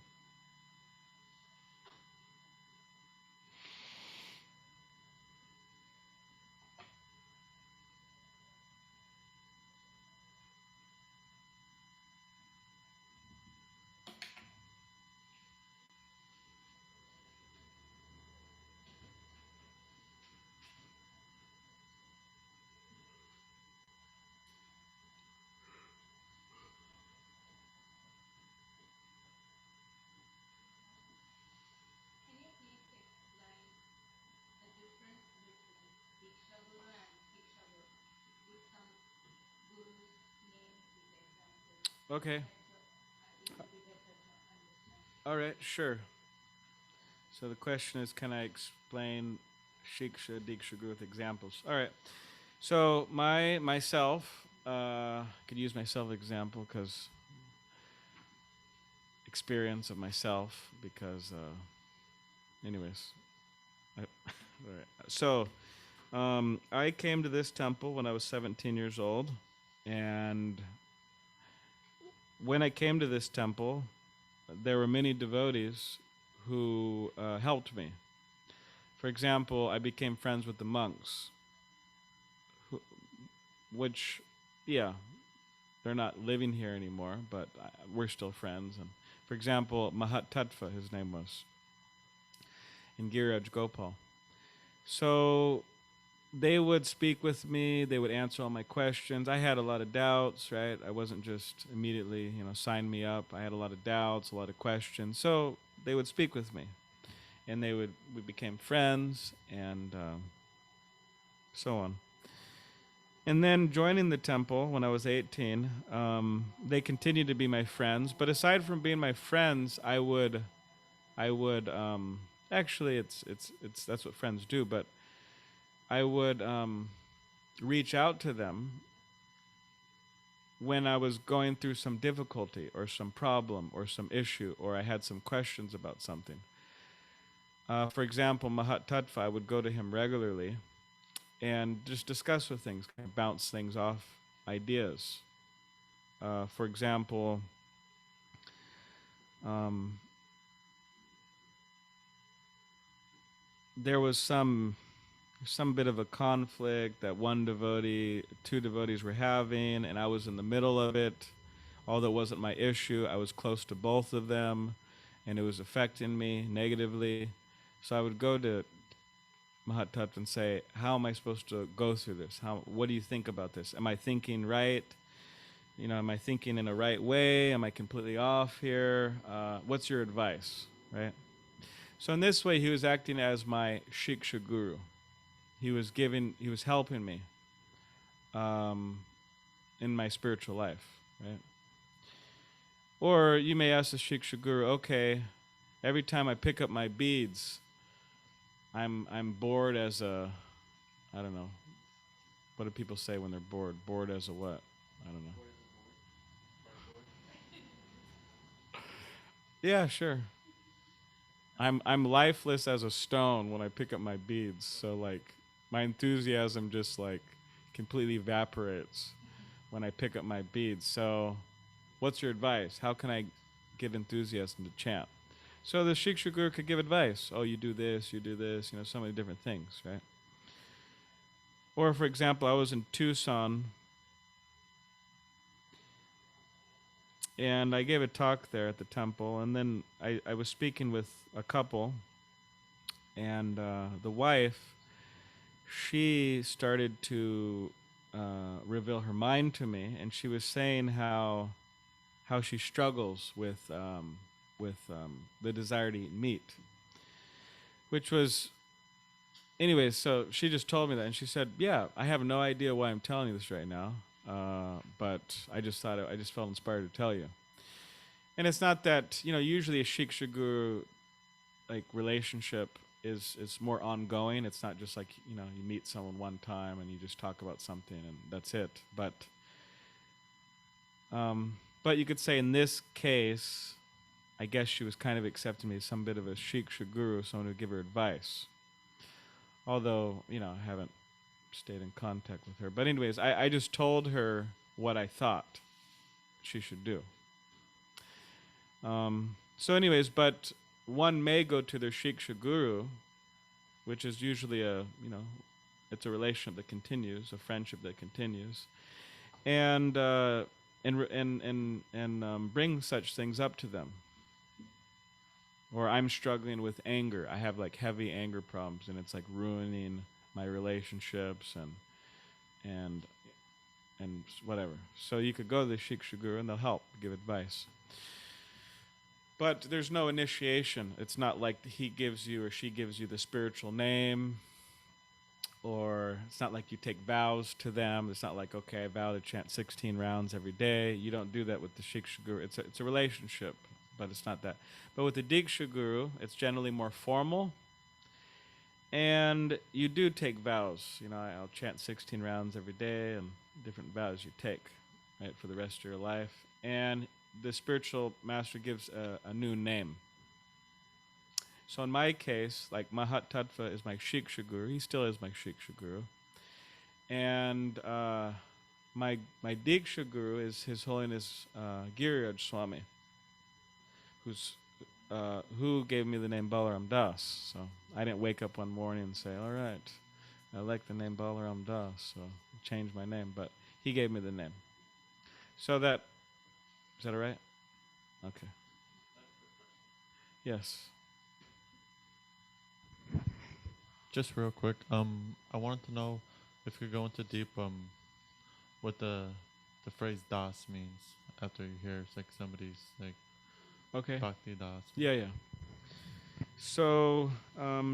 okay. All right, sure. So the question is, can I explain Shiksha, Diksha Guru with examples? All right. So myself, could use myself example because experience of myself because, anyways. All right. So I came to this temple when I was 17 years old, and when I came to this temple, there were many devotees who helped me. For example, I became friends with the monks, which, yeah, they're not living here anymore, but we're still friends. And for example, Mahat Tattva, his name was, in Giriraj Gopal. So they would speak with me. They would answer all my questions. I had a lot of doubts, right? I wasn't just immediately, sign me up. I had a lot of doubts, a lot of questions. So they would speak with me, and we became friends, and so on. And then joining the temple when I was 18, they continued to be my friends. But aside from being my friends, I would, actually, it's that's what friends do. But I would reach out to them when I was going through some difficulty or some problem or some issue, or I had some questions about something. For example, Mahat Tattva, I would go to him regularly and just discuss with things, kind of bounce things off ideas. For example, there was some bit of a conflict that two devotees were having, and I was in the middle of it. Although it wasn't my issue, I was close to both of them, and it was affecting me negatively. So I would go to Mahat Tattva and say, how am I supposed to go through this? What do you think about this? Am I thinking right? Am I thinking in a right way? Am I completely off here? What's your advice, right? So in this way, he was acting as my Shiksha Guru. He was helping me in my spiritual life, right? Or you may ask the Shiksha Guru, okay, every time I pick up my beads, I'm bored as a, I don't know, what do people say when they're bored? Bored as a what? I don't know. Yeah, sure. I'm lifeless as a stone when I pick up my beads. So like my enthusiasm just like completely evaporates when I pick up my beads. So what's your advice? How can I get enthusiasm to chant? So the Shiksha Guru could give advice. Oh, you do this, so many different things, right? Or for example, I was in Tucson and I gave a talk there at the temple, and then I was speaking with a couple, and the wife, she started to reveal her mind to me, and she was saying how she struggles with the desire to eat meat, which was, anyways. So she just told me that, and she said, "Yeah, I have no idea why I'm telling you this right now, but I just felt inspired to tell you." And it's not that usually a Shiksha Guru like relationship is more ongoing. It's not just like you meet someone one time and you just talk about something and that's it. But you could say in this case, I guess she was kind of accepting me as some bit of a Shiksha guru, someone who would give her advice. Although, I haven't stayed in contact with her. But anyways, I just told her what I thought she should do. So anyways, but one may go to their Shiksha guru, which is usually it's a relationship that continues, a friendship that continues, and bring such things up to them. Or I'm struggling with anger. I have like heavy anger problems, and it's like ruining my relationships and whatever. So you could go to the Shiksha guru, and they'll help, give advice. But there's no initiation. It's not like he gives you or she gives you the spiritual name, or it's not like you take vows to them. It's not like, okay, I vow to chant 16 rounds every day. You don't do that with the Shiksha guru. It's a relationship, but it's not that. But with the Diksha guru, it's generally more formal, and you do take vows. I'll chant 16 rounds every day, and different vows you take, right, for the rest of your life. And the spiritual master gives a new name. So in my case, like Mahat Tattva is my Shiksha guru. He still is my Shiksha guru. And my Diksha guru is His Holiness Giriraj Swami, who gave me the name Balarama Das. So I didn't wake up one morning and say, all right, I like the name Balarama Das, so I changed my name. But he gave me the name. So is that all right? Okay. Yes. Just real quick, I wanted to know if you could go into deep what the phrase das means after you hear it's like somebody's like Okay. Bhakti das. Yeah. So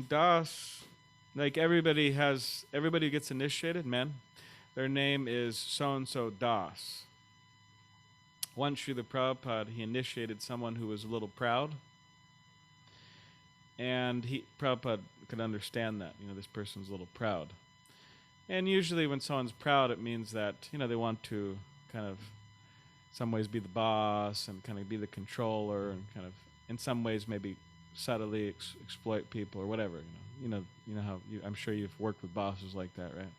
Das, like everybody who gets initiated, men, their name is so and so Das. Once Srila Prabhupada, he initiated someone who was a little proud, and Prabhupada could understand that, this person's a little proud. And usually when someone's proud, it means that, they want to kind of, in some ways, be the boss and kind of be the controller and kind of, in some ways, maybe subtly exploit people or whatever, You know how, I'm sure you've worked with bosses like that, right?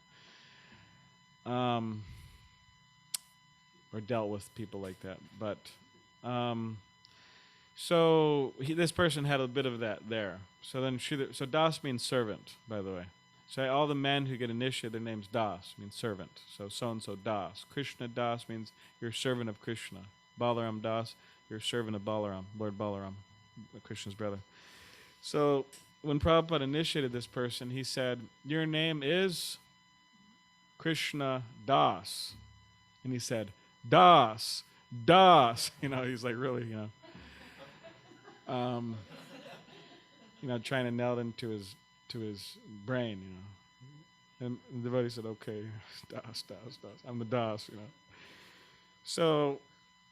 Or dealt with people like that. But so this person had a bit of that there. So then so Das means servant, by the way. So all the men who get initiated, their name's Das, means servant. So and so Das. Krishna Das means you're a servant of Krishna. Balaram Das, you're a servant of Balaram, Lord Balaram, Krishna's brother. So when Prabhupada initiated this person, he said, your name is Krishna Das. And he said, Das. He's like really, trying to nail it into his brain, And the devotee said, okay, Das. I'm the Das, So,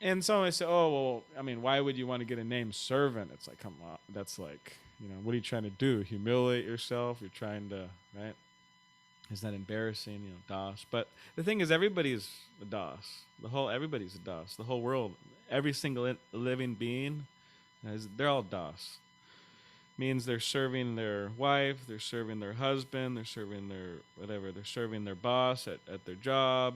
and someone said, oh, well, why would you want to get a name servant? It's like, come on, that's like, what are you trying to do? Humiliate yourself? You're trying to, right? Is that embarrassing, Das? But the thing is, everybody's a Das. Everybody's a Das. The whole world, every single living being, they're all Das. Means they're serving their wife, they're serving their husband, they're serving their whatever, they're serving their boss at their job.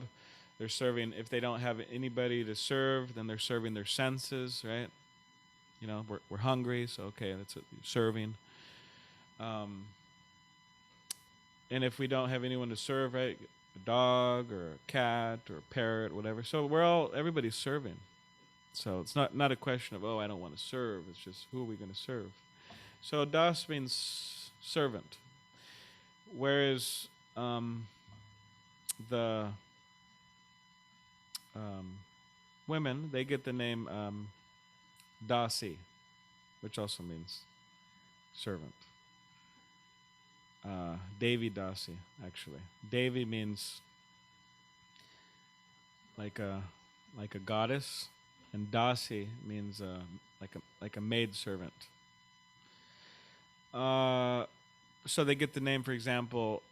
They're serving, if they don't have anybody to serve, then they're serving their senses, right? We're hungry, so okay, that's it, serving. And if we don't have anyone to serve, right, a dog or a cat or a parrot, whatever. So everybody's serving. So it's not a question of, I don't want to serve. It's just, who are we going to serve? So Das means servant. Whereas the women, they get the name Dasi, which also means servant. Devi Dasi, actually. Devi means like a goddess, and Dasi means like a maid servant. So they get the name, for example,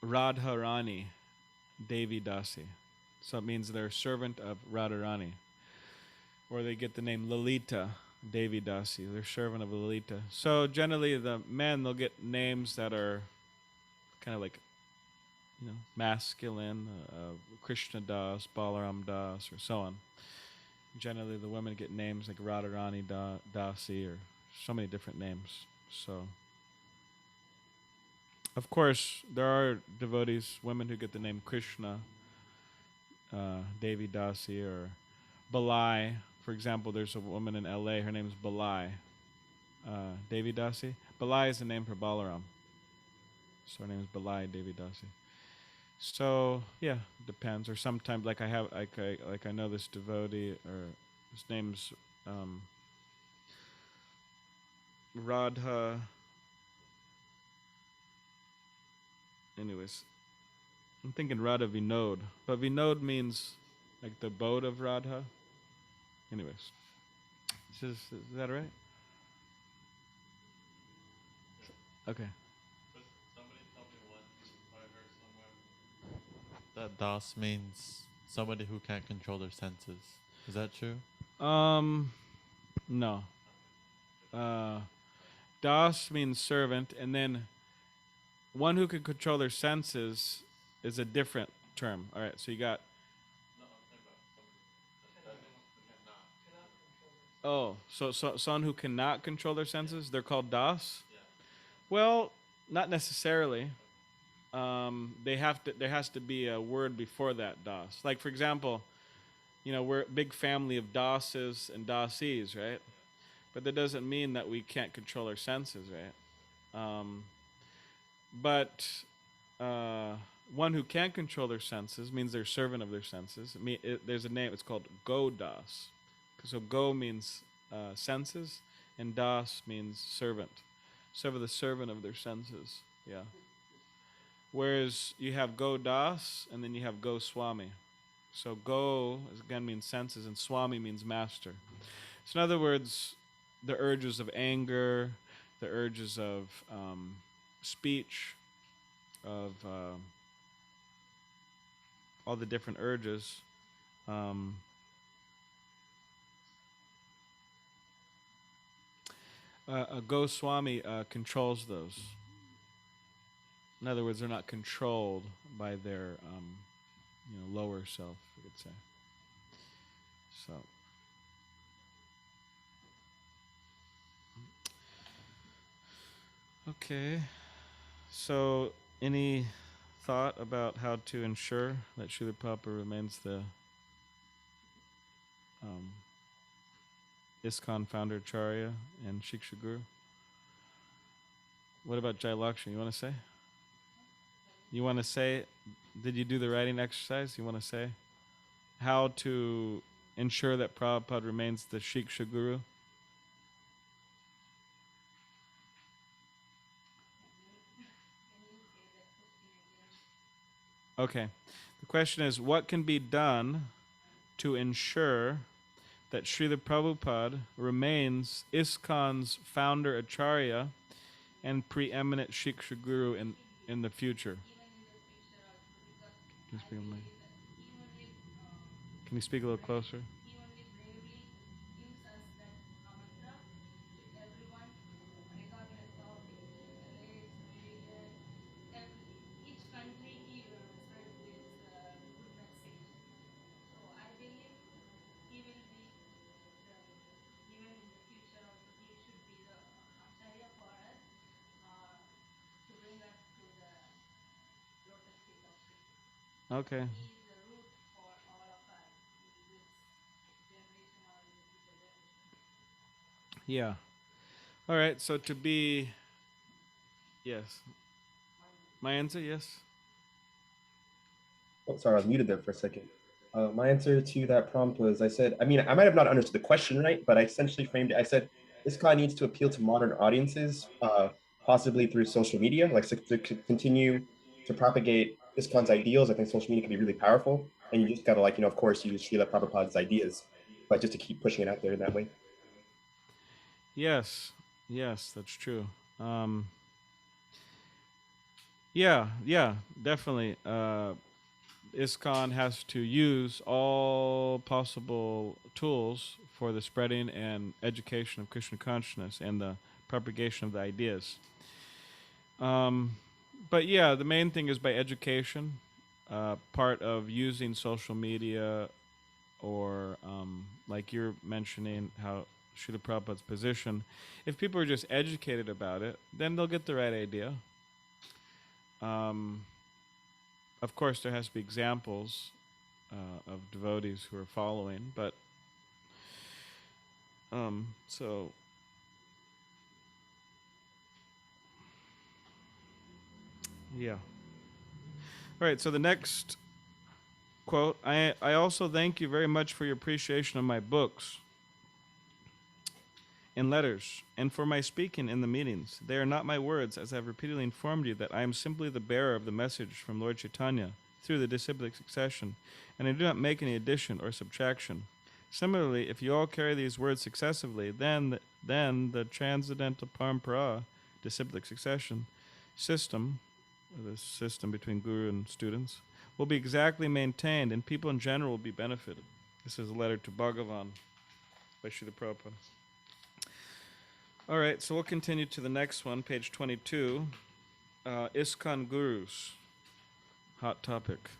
Radharani, Devi Dasi. So it means they're servant of Radharani. Or they get the name Lalita, Devi Dasi. They're servant of Lalita. So generally, the men, they'll get names that are kind of like, masculine, Krishna Das, Balaram Das, or so on. Generally, the women get names like Radharani Dasi, or so many different names. So, of course, there are devotees, women who get the name Krishna, Devi Dasi, or Balai. For example, there's a woman in LA, her name is Balai, Devi Dasi. Balai is the name for Balaram. So her name is Balai Devi Dasi. So yeah, depends. Or sometimes, like I know this devotee, or his name's Radha. Anyways, I'm thinking Radha Vinod, but Vinod means like the boat of Radha. Anyways, is that right? Okay. Somebody told me once, or I heard somewhere, that Das means somebody who can't control their senses. Is that true? No. Das means servant, and then one who can control their senses is a different term. All right, so you got. No, I'm talking about somebody So someone who cannot control their senses, they're called das. Yeah. Well, not necessarily. They have to. There has to be a word before that das. Like for example, we're a big family of dases and dasis, right? But that doesn't mean that we can't control our senses, right? But one who can control their senses means they're servant of their senses. There's a name. It's called go das. So go means senses, and das means servant. So the servant of their senses. Yeah. Whereas you have go das, and then you have go swami. So go again means senses, and swami means master. So in other words, the urges of anger, the urges of speech, of all the different urges. A Goswami controls those. In other words, they're not controlled by their lower self, you could say. So. Okay. So, any thought about how to ensure that Srila Prabhupada remains the ISKCON founder Acharya and Shiksha Guru? What about Jai Lakshmi? You want to say? You want to say, did you do the writing exercise? You want to say how to ensure that Prabhupada remains the Shiksha Guru? Okay. The question is, what can be done to ensure that Srila Prabhupada remains ISKCON's founder Acharya and preeminent Shiksha Guru in the future? Can you speak a little closer? Okay. Yeah. All right. So to be, yes. My answer, yes. Oh, sorry, I was muted there for a second. My answer to that prompt was, I said, I mean, I might have not understood the question right, but I essentially framed it. I said, ISKCON needs to appeal to modern audiences, possibly through social media, like to continue to propagate ISKCON's ideals. I think social media can be really powerful, and you just gotta, like, of course, use Srila Prabhupada's ideas, but just to keep pushing it out there in that way. Yes. Yes, that's true. Yeah, definitely. ISKCON has to use all possible tools for the spreading and education of Krishna consciousness and the propagation of the ideas. But yeah, the main thing is by education, part of using social media, or like you're mentioning how Srila Prabhupada's position. If people are just educated about it, then they'll get the right idea. Of course, there has to be examples of devotees who are following, but so yeah. All right, so the next quote, I also thank you very much for your appreciation of my books and letters, and for my speaking in the meetings. They are not my words, as I have repeatedly informed you that I am simply the bearer of the message from Lord Chaitanya through the disciplic succession, and I do not make any addition or subtraction. Similarly, if you all carry these words successively, then the transcendental parampara, disciplic succession system, the system between guru and students, will be exactly maintained, and people in general will be benefited. This is a letter to Bhagavan by Srila Prabhupada. All right, so we'll continue to the next one, page 22. ISKCON Gurus, hot topic.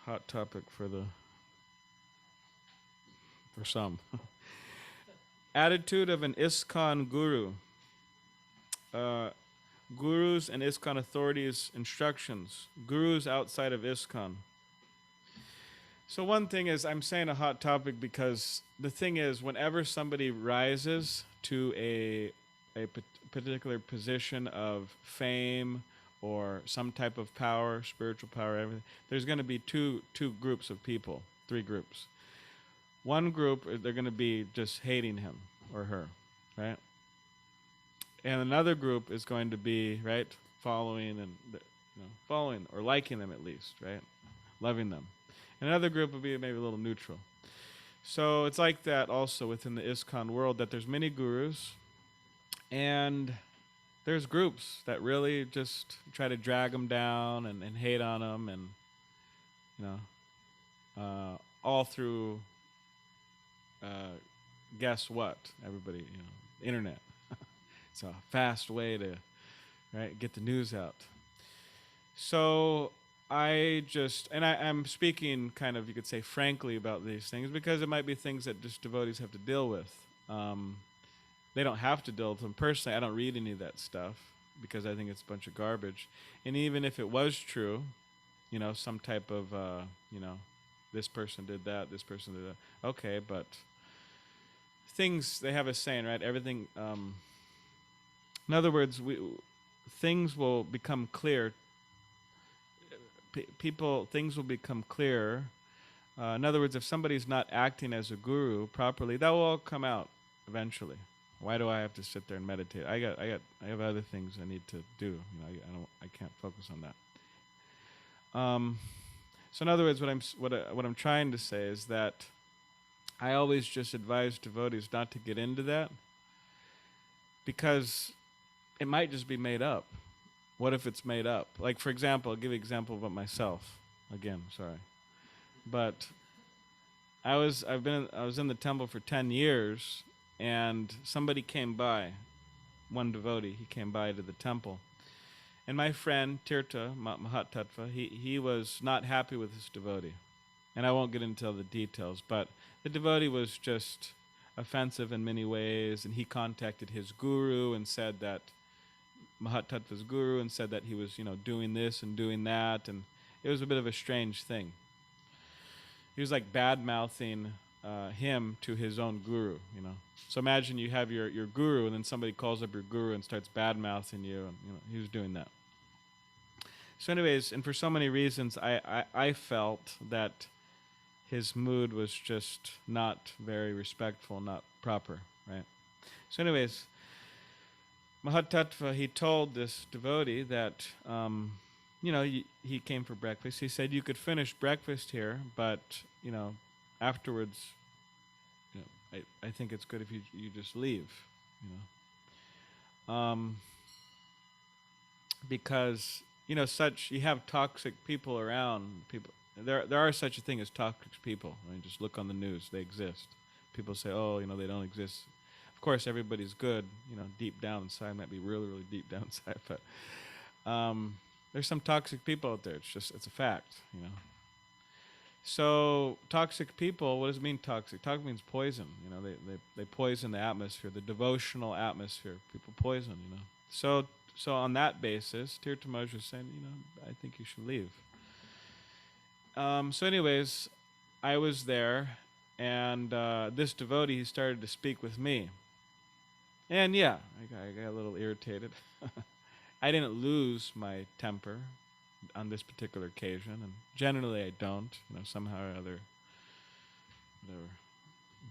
Hot topic for some. Attitude of an ISKCON Guru. Gurus and ISKCON authorities' instructions. Gurus outside of ISKCON. So one thing is, I'm saying a hot topic because the thing is, whenever somebody rises to a particular position of fame or some type of power, spiritual power, everything, there's going to be two groups of people, three groups. One group, they're going to be just hating him or her, right? And another group is going to be, right, following or liking them at least, right, loving them. Another group would be maybe a little neutral. So it's like that also within the ISKCON world, that there's many gurus, and there's groups that really just try to drag them down and hate on them, and all through guess what? Everybody, internet. It's a fast way to get the news out. So I'm speaking kind of, you could say, frankly about these things, because it might be things that just devotees have to deal with. They don't have to deal with them. Personally, I don't read any of that stuff because I think it's a bunch of garbage. And even if it was true, some type of, this person did that, this person did that. Okay, but things, they have a saying, right? Everything, in other words, things will become clear. Things will become clearer. In other words, if somebody's not acting as a guru properly, that will all come out eventually. Why do I have to sit there and meditate? I have other things I need to do. I can't focus on that. So in other words, what I'm trying to say is that I always just advise devotees not to get into that, because it might just be made up. What if it's made up? Like, for example, I'll give you an example about myself. Again, sorry. But I was in the temple for 10 years, and somebody came by, one devotee, he came by to the temple. And my friend, Tirtha Mahatattva, he was not happy with his devotee. And I won't get into the details, but the devotee was just offensive in many ways, and he contacted his guru and said that, Mahatattva's guru, and said that he was, doing this and doing that, and it was a bit of a strange thing. He was like bad-mouthing him to his own guru, So imagine you have your guru, and then somebody calls up your guru and starts bad-mouthing you, and he was doing that. So anyways, and for so many reasons, I felt that his mood was just not very respectful, not proper, right? So anyways, Mahatattva, he told this devotee that, he came for breakfast. He said, you could finish breakfast here, but, afterwards, I think it's good if you just leave, because you have toxic people around. People, there are such a thing as toxic people. I mean, just look on the news; they exist. People say, "Oh, they don't exist." Of course, everybody's good. Deep down inside, might be really, really deep down inside, but there's some toxic people out there. It's a fact. So toxic people, what does it mean toxic? Toxic means poison. They poison the atmosphere, the devotional atmosphere. People poison. So on that basis, Tirthamaj was saying, I think you should leave. So anyways, I was there, and this devotee, he started to speak with me. And yeah, I got a little irritated. I didn't lose my temper on this particular occasion, and generally I don't, somehow or other,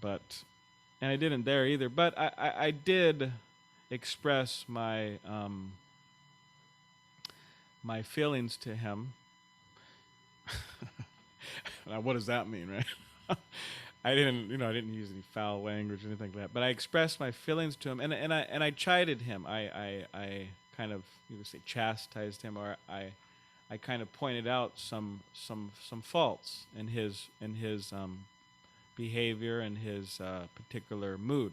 whatever. And I didn't there either. But I did express my my feelings to him. Now, what does that mean, right? I didn't use any foul language or anything like that. But I expressed my feelings to him, and I chided him. I kind of, you would say, chastised him, or I kind of pointed out some faults in his behavior and his particular mood.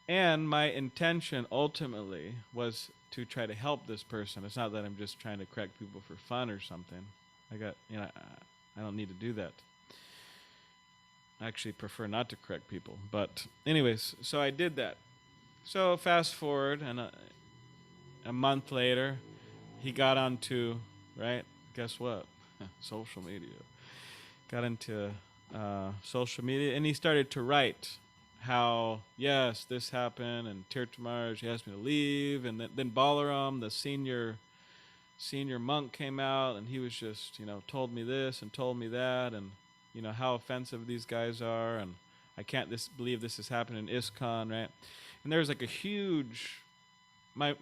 And my intention ultimately was to try to help this person. It's not that I'm just trying to correct people for fun or something. I don't need to do that. I actually prefer not to correct people. But anyways, so I did that. So fast forward, and a month later, he got onto, right? Guess what? Social media. Got into social media, and he started to write how, yes, this happened, and Tirthamaj asked me to leave, and then Balaram, the senior monk, came out, and he was just, told me this and told me that, and how offensive these guys are, and I can't believe this has happened in ISKCON, right? And there was like a huge, I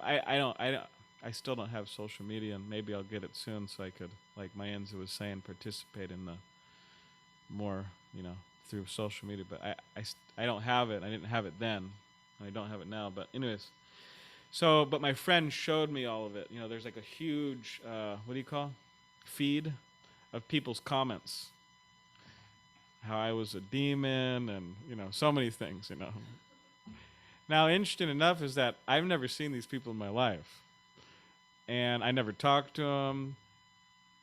still don't have social media, and maybe I'll get it soon, so I could, like Mayenza was saying, participate in the more, through social media. But I don't have it. I didn't have it then. I don't have it now. But anyways, but my friend showed me all of it. There's like a huge, what do you call, feed of people's comments. How I was a demon, and so many things. Now, interesting enough is that I've never seen these people in my life, and I never talked to them.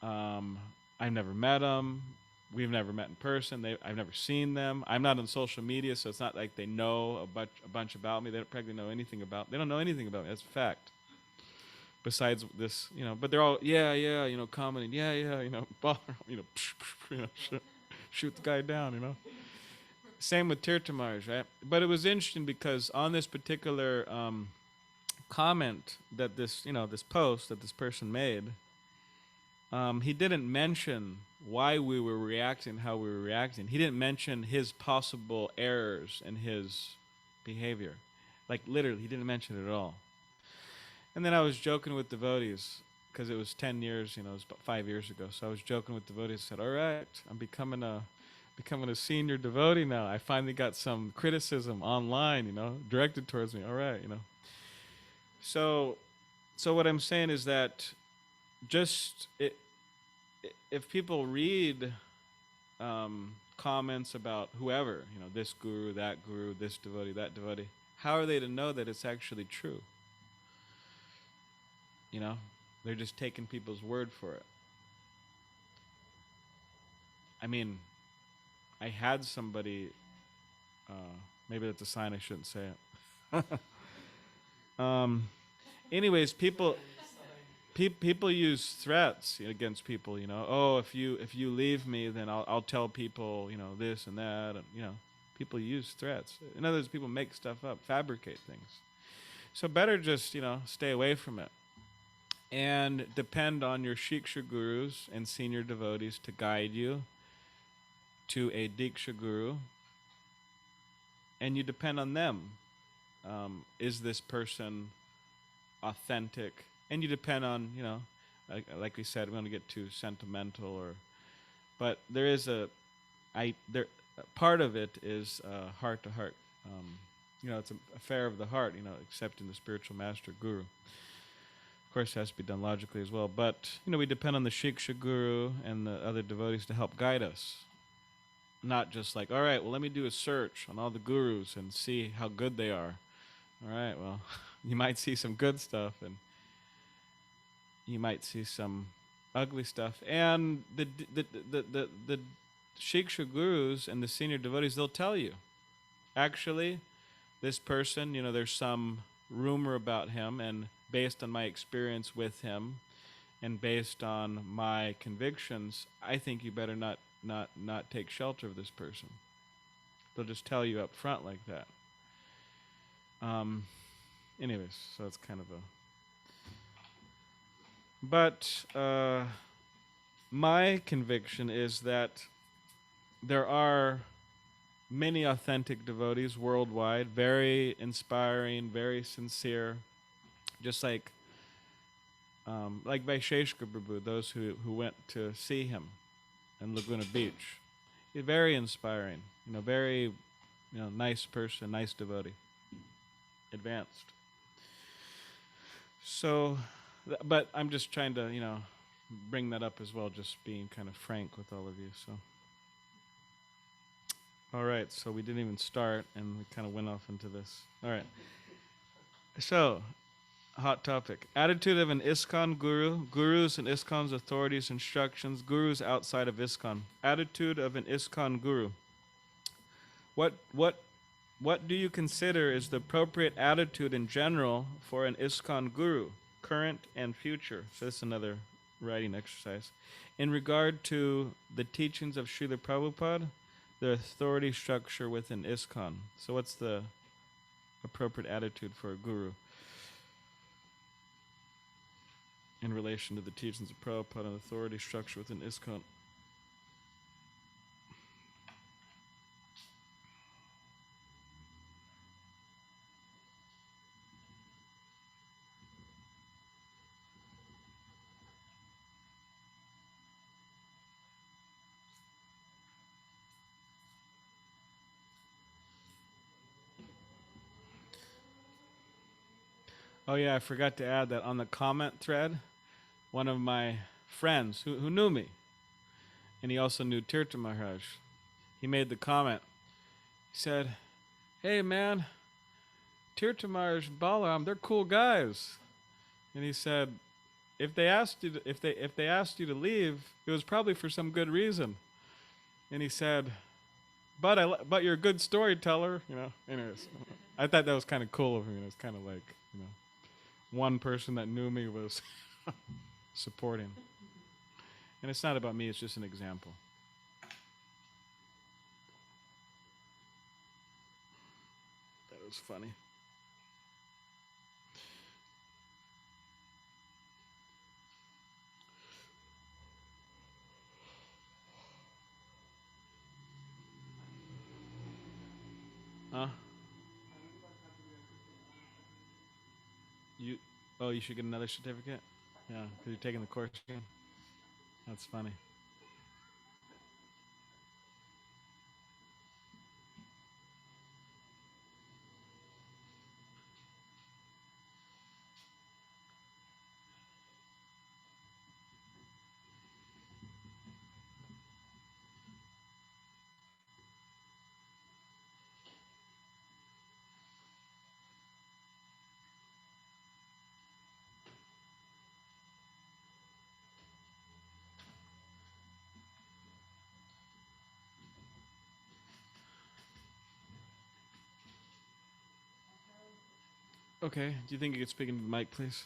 I've never met them. We've never met in person. I've never seen them. I'm not on social media, so it's not like they know a bunch about me. They don't probably know anything about. They don't know anything about me. That's a fact. Besides this, but they're all commenting, shoot the guy down, Same with Tirthamaj, right? But it was interesting because on this particular comment that this post that this person made, he didn't mention why we were reacting, how we were reacting. He didn't mention his possible errors in his behavior. Like, literally, he didn't mention it at all. And then I was joking with devotees, because it was 10 years, it was about 5 years ago. So I was joking with devotees, said, all right, I'm becoming a senior devotee now. I finally got some criticism online, directed towards me. All right, So what I'm saying is that if people read comments about whoever, this guru, this devotee, that devotee, how are they to know that it's actually true? They're just taking people's word for it. I mean, I had somebody, maybe that's a sign I shouldn't say it. Anyways, people use threats against people. Oh, if you leave me, then I'll tell people, this and that, and people use threats. In other words, people make stuff up, fabricate things. So better just stay away from it, and depend on your Shiksha gurus and senior devotees to guide you to a Diksha guru, and you depend on them. Is this person authentic? And you depend on, like we said, we don't get too sentimental, but there is part of it is heart to heart. It's an affair of the heart, accepting the spiritual master guru. Of course, it has to be done logically as well. But we depend on the Shiksha Guru and the other devotees to help guide us. Not just like, all right, well, let me do a search on all the gurus and see how good they are. All right, well, you might see some good stuff, and you might see some ugly stuff. And the Shiksha gurus and the senior devotees, they'll tell you, actually, this person, there's some rumor about him, and based on my experience with him, and based on my convictions, I think you better not take shelter of this person. They'll just tell you up front like that. Anyways, so it's kind of a. But my conviction is that there are many authentic devotees worldwide, very inspiring, very sincere, just like Vaisheshka Prabhu, those who went to see him in Laguna Beach. He's very inspiring, very nice person, nice devotee, advanced. So, but I'm just trying to, bring that up as well, just being kind of frank with all of you. So, all right, so we didn't even start, and we kind of went off into this. All right. So, hot topic. Attitude of an ISKCON guru, gurus and ISKCON's authorities, instructions, gurus outside of ISKCON. Attitude of an ISKCON guru. What do you consider is the appropriate attitude in general for an ISKCON guru, current and future? So this is another writing exercise. In regard to the teachings of Srila Prabhupada, the authority structure within ISKCON. So what's the appropriate attitude for a guru in relation to the teachings of Prabhupada and authority structure within ISKCON? Oh yeah, I forgot to add that on the comment thread, one of my friends who knew me, and he also knew Tirtha Maharaj, he made the comment. He said, "Hey man, Tirtha Maharaj and Balaram, they're cool guys." And he said, if they asked you to, if they asked you to leave, it was probably for some good reason. And he said, but you're a good storyteller, Anyways, I thought that was kind of cool of him. It was kind of like, one person that knew me was supporting. And it's not about me, it's just an example. That was funny. Huh? You should get another certificate? Yeah, because you're taking the course again? That's funny. Okay, do you think you could speak into the mic, please?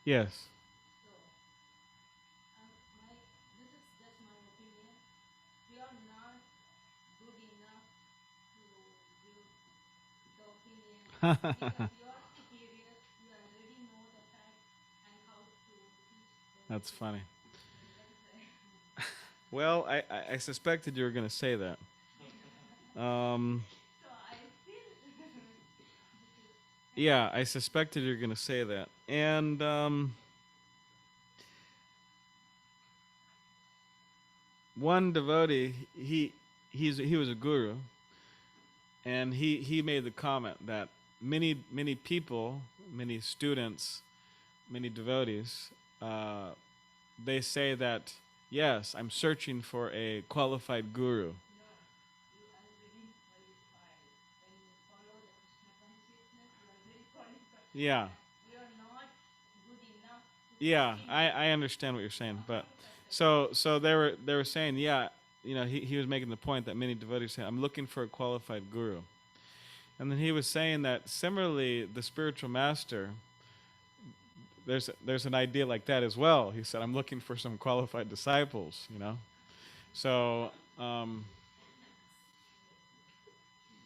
Yes. That's funny. Well, I suspected you were going to say that. Um, yeah, I suspected you were going to say that. And one devotee, he was a guru, and he made the comment that many people, many students, many devotees, they say that yes, I'm searching for a qualified guru. Yeah. Yeah, I understand what you're saying, but so they were saying, yeah, he was making the point that many devotees say, I'm looking for a qualified guru. And then he was saying that similarly the spiritual master, there's an idea like that as well. He said, I'm looking for some qualified disciples. So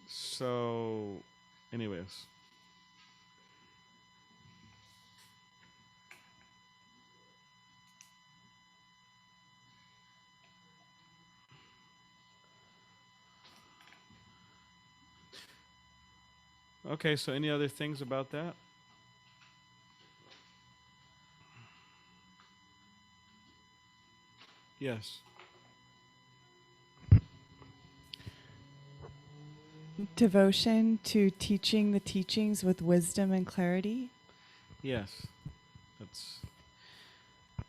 so anyways. Okay, so any other things about that? Yes. Devotion to teaching the teachings with wisdom and clarity. Yes.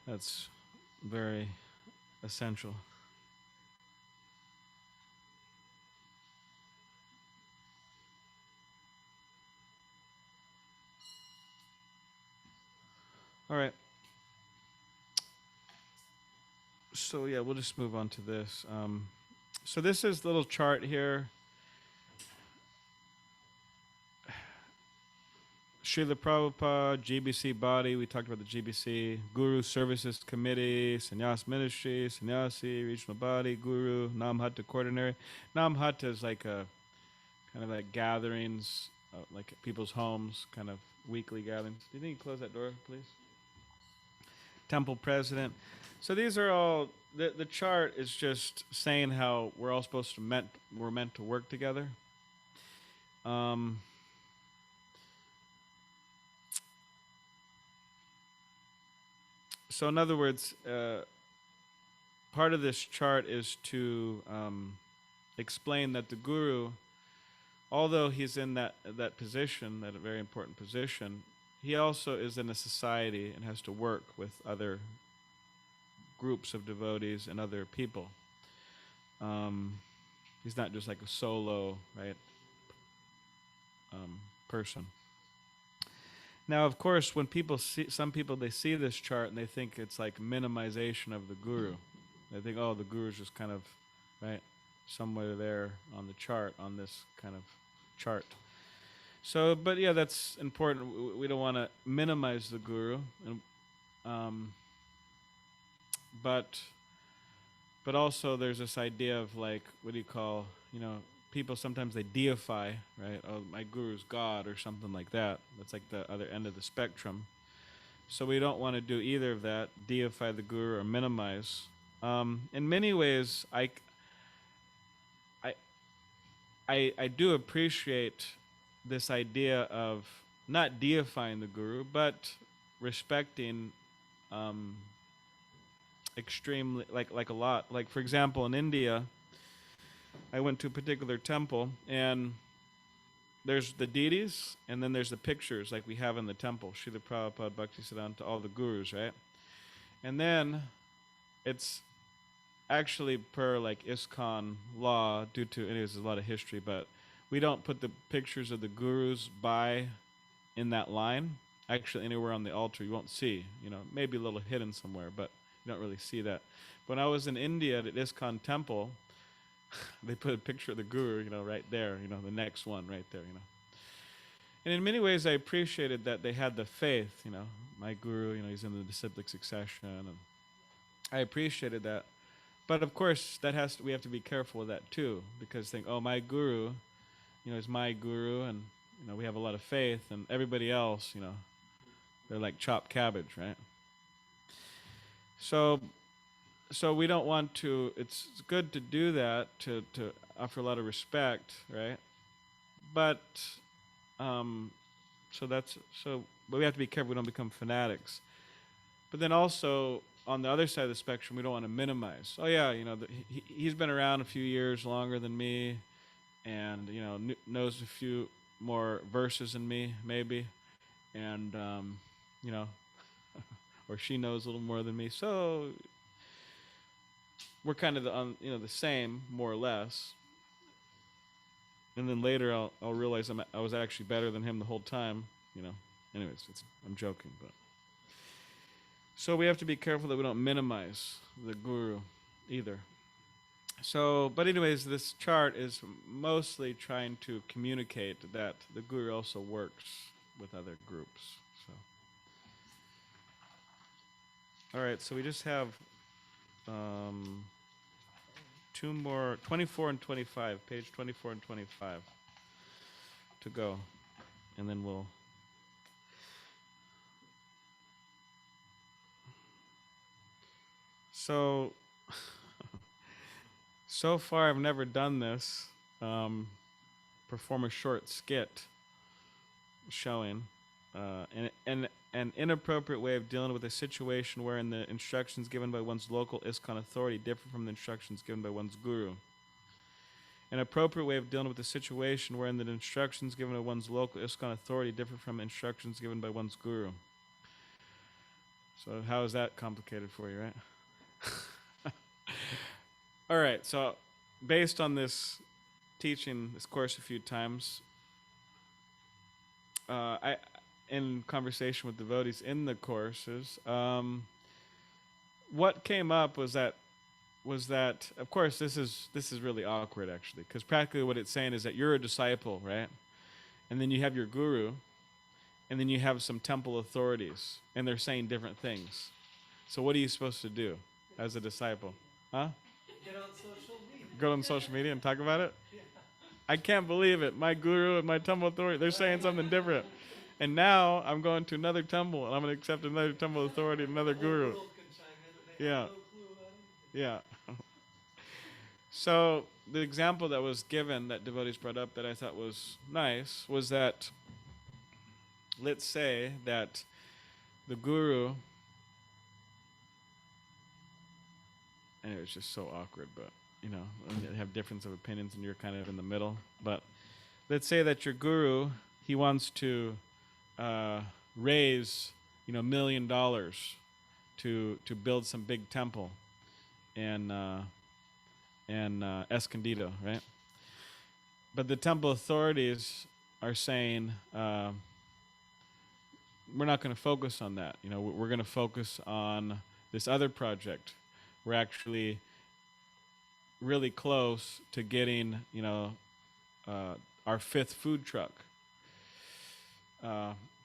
That's very essential. All right. So yeah, we'll just move on to this. So this is the little chart here. Srila Prabhupada, GBC body. We talked about the GBC. Guru Services Committee, Sannyas Ministry, Sannyasi, Regional Body, Guru, Namhatta Coordinary. Namhatta is like a kind of like gatherings, like at people's homes, kind of weekly gatherings. Do you think you close that door, please? Temple President. So these are all, the chart is just saying how we're all supposed to we're meant to work together. So in other words, part of this chart is to explain that the guru, although he's in that position, that very important position, he also is in a society and has to work with other groups of devotees and other people. He's not just like a solo, right, person. Now, of course, when some people, they see this chart and they think it's like minimization of the guru. They think, oh, the guru's just kind of, right, somewhere there on the chart, on this kind of chart. So, but yeah, that's important. We don't want to minimize the guru, and but also there's this idea of like, what do you call, people sometimes they deify, right? Oh, my guru's God or something like that. That's like the other end of the spectrum. So we don't want to do either of that, deify the guru or minimize. In many ways, I do appreciate this idea of not deifying the guru, but respecting extremely, like a lot. Like for example, in India, I went to a particular temple, and there's the deities, and then there's the pictures like we have in the temple, Srila Prabhupada, Bhaktisiddhanta, all the gurus, right? And then it's actually per like ISKCON law, due to, there's a lot of history, but we don't put the pictures of the gurus in that line. Actually, anywhere on the altar, you won't see. Maybe a little hidden somewhere, but you don't really see that. When I was in India at ISKCON temple, they put a picture of the guru, right there, the next one right there. And in many ways, I appreciated that they had the faith, my guru, he's in the disciplic succession, and I appreciated that. But of course, we have to be careful with that too, because think, oh, my guru, is my guru, and we have a lot of faith, and everybody else, they're like chopped cabbage, right? So we don't want to. It's good to do that, to offer a lot of respect, right? But um, but we have to be careful we don't become fanatics. But then also on the other side of the spectrum, we don't want to minimize. Oh yeah, he's been around a few years longer than me, and knows a few more verses than me, maybe, and you know, or she knows a little more than me. So we're kind of the same, more or less. And then later I'll realize I was actually better than him the whole time. Anyways, I'm joking, but so we have to be careful that we don't minimize the guru either. So, but anyways, this chart is mostly trying to communicate that the guru also works with other groups. So, all right, so we just have two more, 24 and 25, page 24 and 25 to go, and then we'll. So, so far I've never done this. Perform a short skit showing an inappropriate way of dealing with a situation wherein the instructions given by one's local ISKCON authority differ from the instructions given by one's guru. An appropriate way of dealing with a situation wherein the instructions given by one's local ISKCON authority differ from instructions given by one's guru. So how is that complicated for you, right? All right, so based on this teaching, this course a few times, in conversation with devotees in the courses, what came up was that of course this is really awkward actually, because practically what it's saying is that you're a disciple, right? And then you have your guru, and then you have some temple authorities, and they're saying different things. So what are you supposed to do as a disciple? Huh? Get on social media. Go on social media and talk about it? Yeah. I can't believe it. My guru and my temple authority, they're saying something different. And now I'm going to another temple, and I'm going to accept another temple authority, another guru. Yeah. Yeah. So the example that was given, that devotees brought up, that I thought was nice, was that, let's say that the guru, and it was just so awkward, but you have difference of opinions, and you're kind of in the middle. But let's say that your guru, he wants to raise $1 million to build some big temple in Escondido, right? But the temple authorities are saying, we're not going to focus on that. We're going to focus on this other project. We're actually really close to getting, our 5th food truck.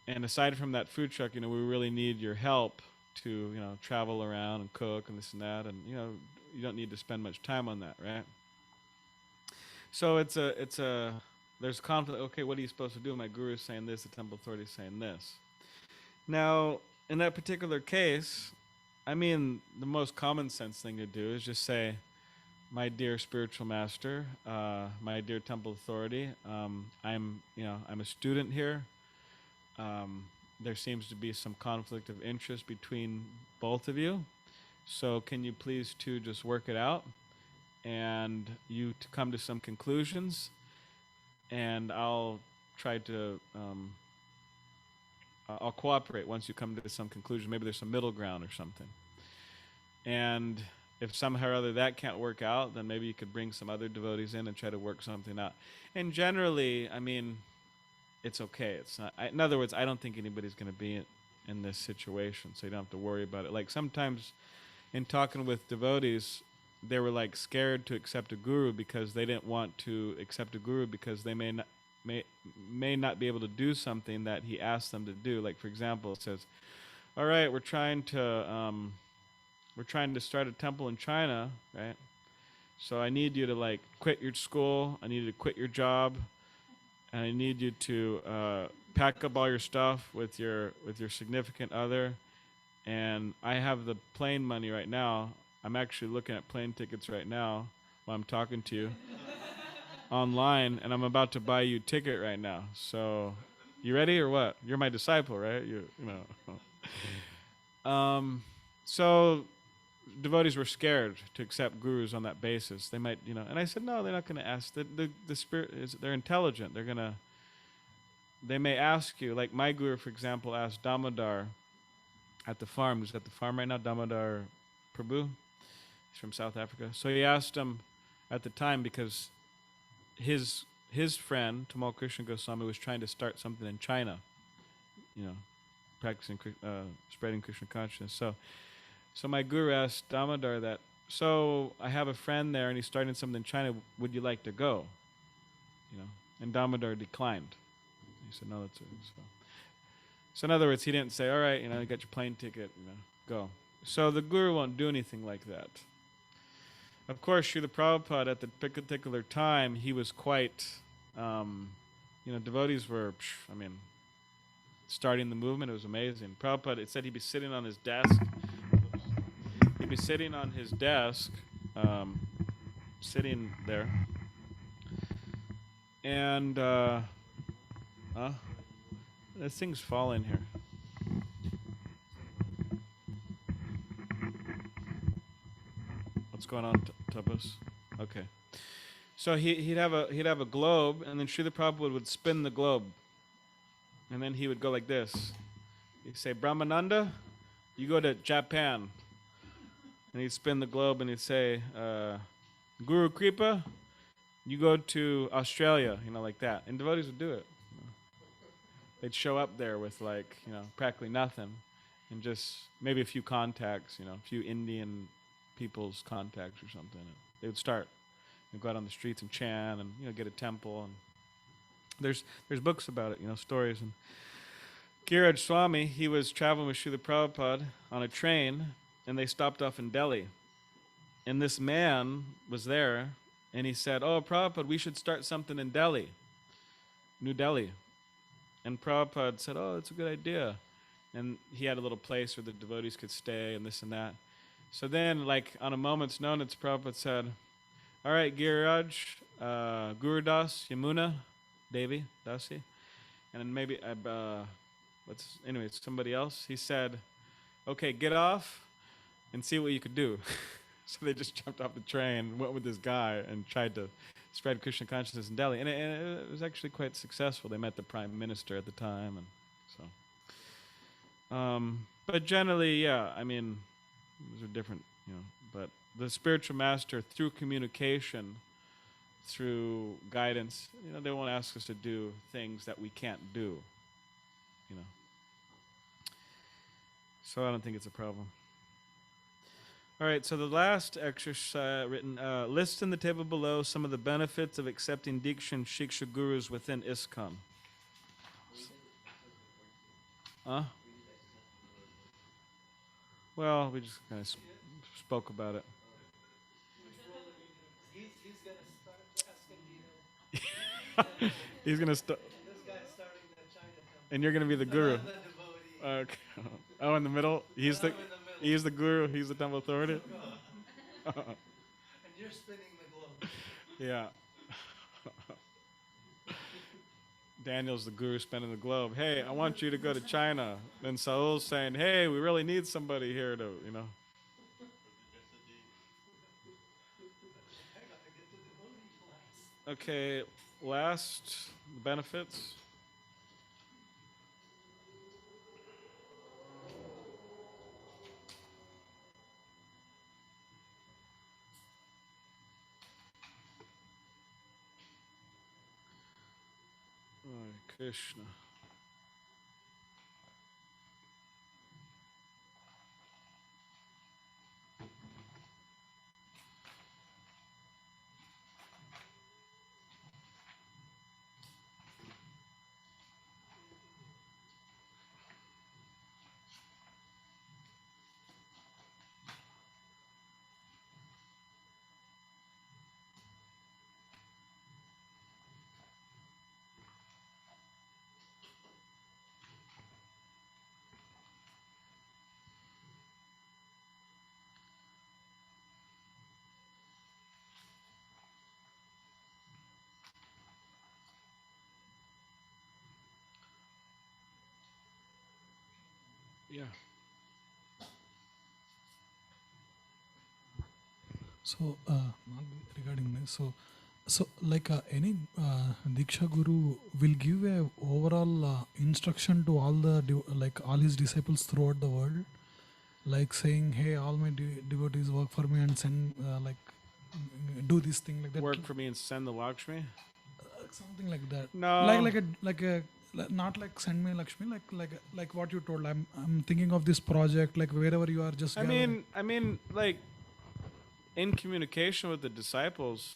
And aside from that food truck, we really need your help to, travel around and cook and this and that. And, you don't need to spend much time on that, right? So there's conflict. Okay, what are you supposed to do? My guru is saying this, the temple authority is saying this. Now, in that particular case, the most common sense thing to do is just say, my dear spiritual master, my dear temple authority, I'm a student here. There seems to be some conflict of interest between both of you. So can you please just work it out, and you to come to some conclusions, and I'll try to I'll cooperate once you come to some conclusion. Maybe there's some middle ground or something. And if somehow or other that can't work out, then maybe you could bring some other devotees in and try to work something out. And generally, it's okay. It's not. In other words, I don't think anybody's going to be in this situation, so you don't have to worry about it. Like sometimes, in talking with devotees, they were like scared to accept a guru because they didn't want to accept a guru because they may not be able to do something that he asked them to do. Like for example, it says, "All right, we're trying to start a temple in China, right? So I need you to quit your school. I need you to quit your job, and I need you to pack up all your stuff with your significant other. And I have the plane money right now. I'm actually looking at plane tickets right now while I'm talking to you online, and I'm about to buy you a ticket right now. So, you ready or what? You're my disciple, right? You know. So devotees were scared to accept gurus on that basis. They might, and I said, no, they're not going to ask. The spirit is, they're intelligent. They may ask you, like my guru, for example, asked Damodar at the farm. Who's at the farm right now? Damodar Prabhu. He's from South Africa. So he asked him at the time because his friend Tamal Krishna Goswami was trying to start something in China, practicing spreading Krishna consciousness. So my guru asked Damodar that. So I have a friend there, and he's starting something in China. Would you like to go? And Damodar declined. He said, no, that's it. So in other words, he didn't say, all right, you got your plane ticket, go. So the guru won't do anything like that. Of course, Srila Prabhupada at the particular time, he was quite, devotees were, starting the movement. It was amazing. Prabhupada, it said he'd be sitting on his desk. He'd be sitting on his desk, sitting there. And, this thing's falling here. What's going on, Tapas? Okay. So he'd have a globe, and then Srila Prabhupada would spin the globe, and then he would go like this. He'd say, Brahmananda, you go to Japan. And he'd spin the globe, and he'd say, Guru Kripa, you go to Australia, like that. And devotees would do it. They'd show up there with practically nothing, and just maybe a few contacts, a few Indian people's contacts or something. And they would start and go out on the streets and chant and get a temple. And there's books about it, stories. And Giriraj Swami, he was traveling with Srila Prabhupada on a train, and they stopped off in Delhi. And this man was there, and he said, oh, Prabhupada, we should start something in Delhi, New Delhi. And Prabhupada said, oh, that's a good idea. And he had a little place where the devotees could stay and this and that. So then, on a moment's notice, Prabhupada said, all right, Giriraj, Gurudas, Yamuna, Devi, Dasi, and then maybe, somebody else. He said, okay, get off and see what you could do. So they just jumped off the train, went with this guy, and tried to spread Krishna consciousness in Delhi. And it was actually quite successful. They met the prime minister at the time. And so, but generally, yeah, those are different, but the spiritual master, through communication, through guidance, they won't ask us to do things that we can't do, So I don't think it's a problem. All right, so the last exercise written, list in the table below some of the benefits of accepting Diksha and Shiksha gurus within ISKCON. Huh? Well, we just kind of spoke about it. He's gonna start asking Gita. He's going to start. This guy's starting the China temple. And you're going to be the guru. I'm the devotee. Okay. Oh, in the middle? I'm in the middle. He's the guru, he's the temple authority? And you're spinning the globe. Yeah. Daniel's the guru spinning the globe. Hey, I want you to go to China. Then Saul's saying, hey, we really need somebody here to, I gotta get to devotee class. Okay, last benefits. Hare Krishna. Yeah. So, not regarding this. So like any Diksha Guru will give a overall instruction to all the like all his disciples throughout the world, like saying, "Hey, all my devotees work for me and send like do this thing like that." Work for me and send the Lakshmi. Something like that. No. Not like send me Lakshmi, like what you told. I'm thinking of this project, like wherever you are, just. I mean, like in communication with the disciples,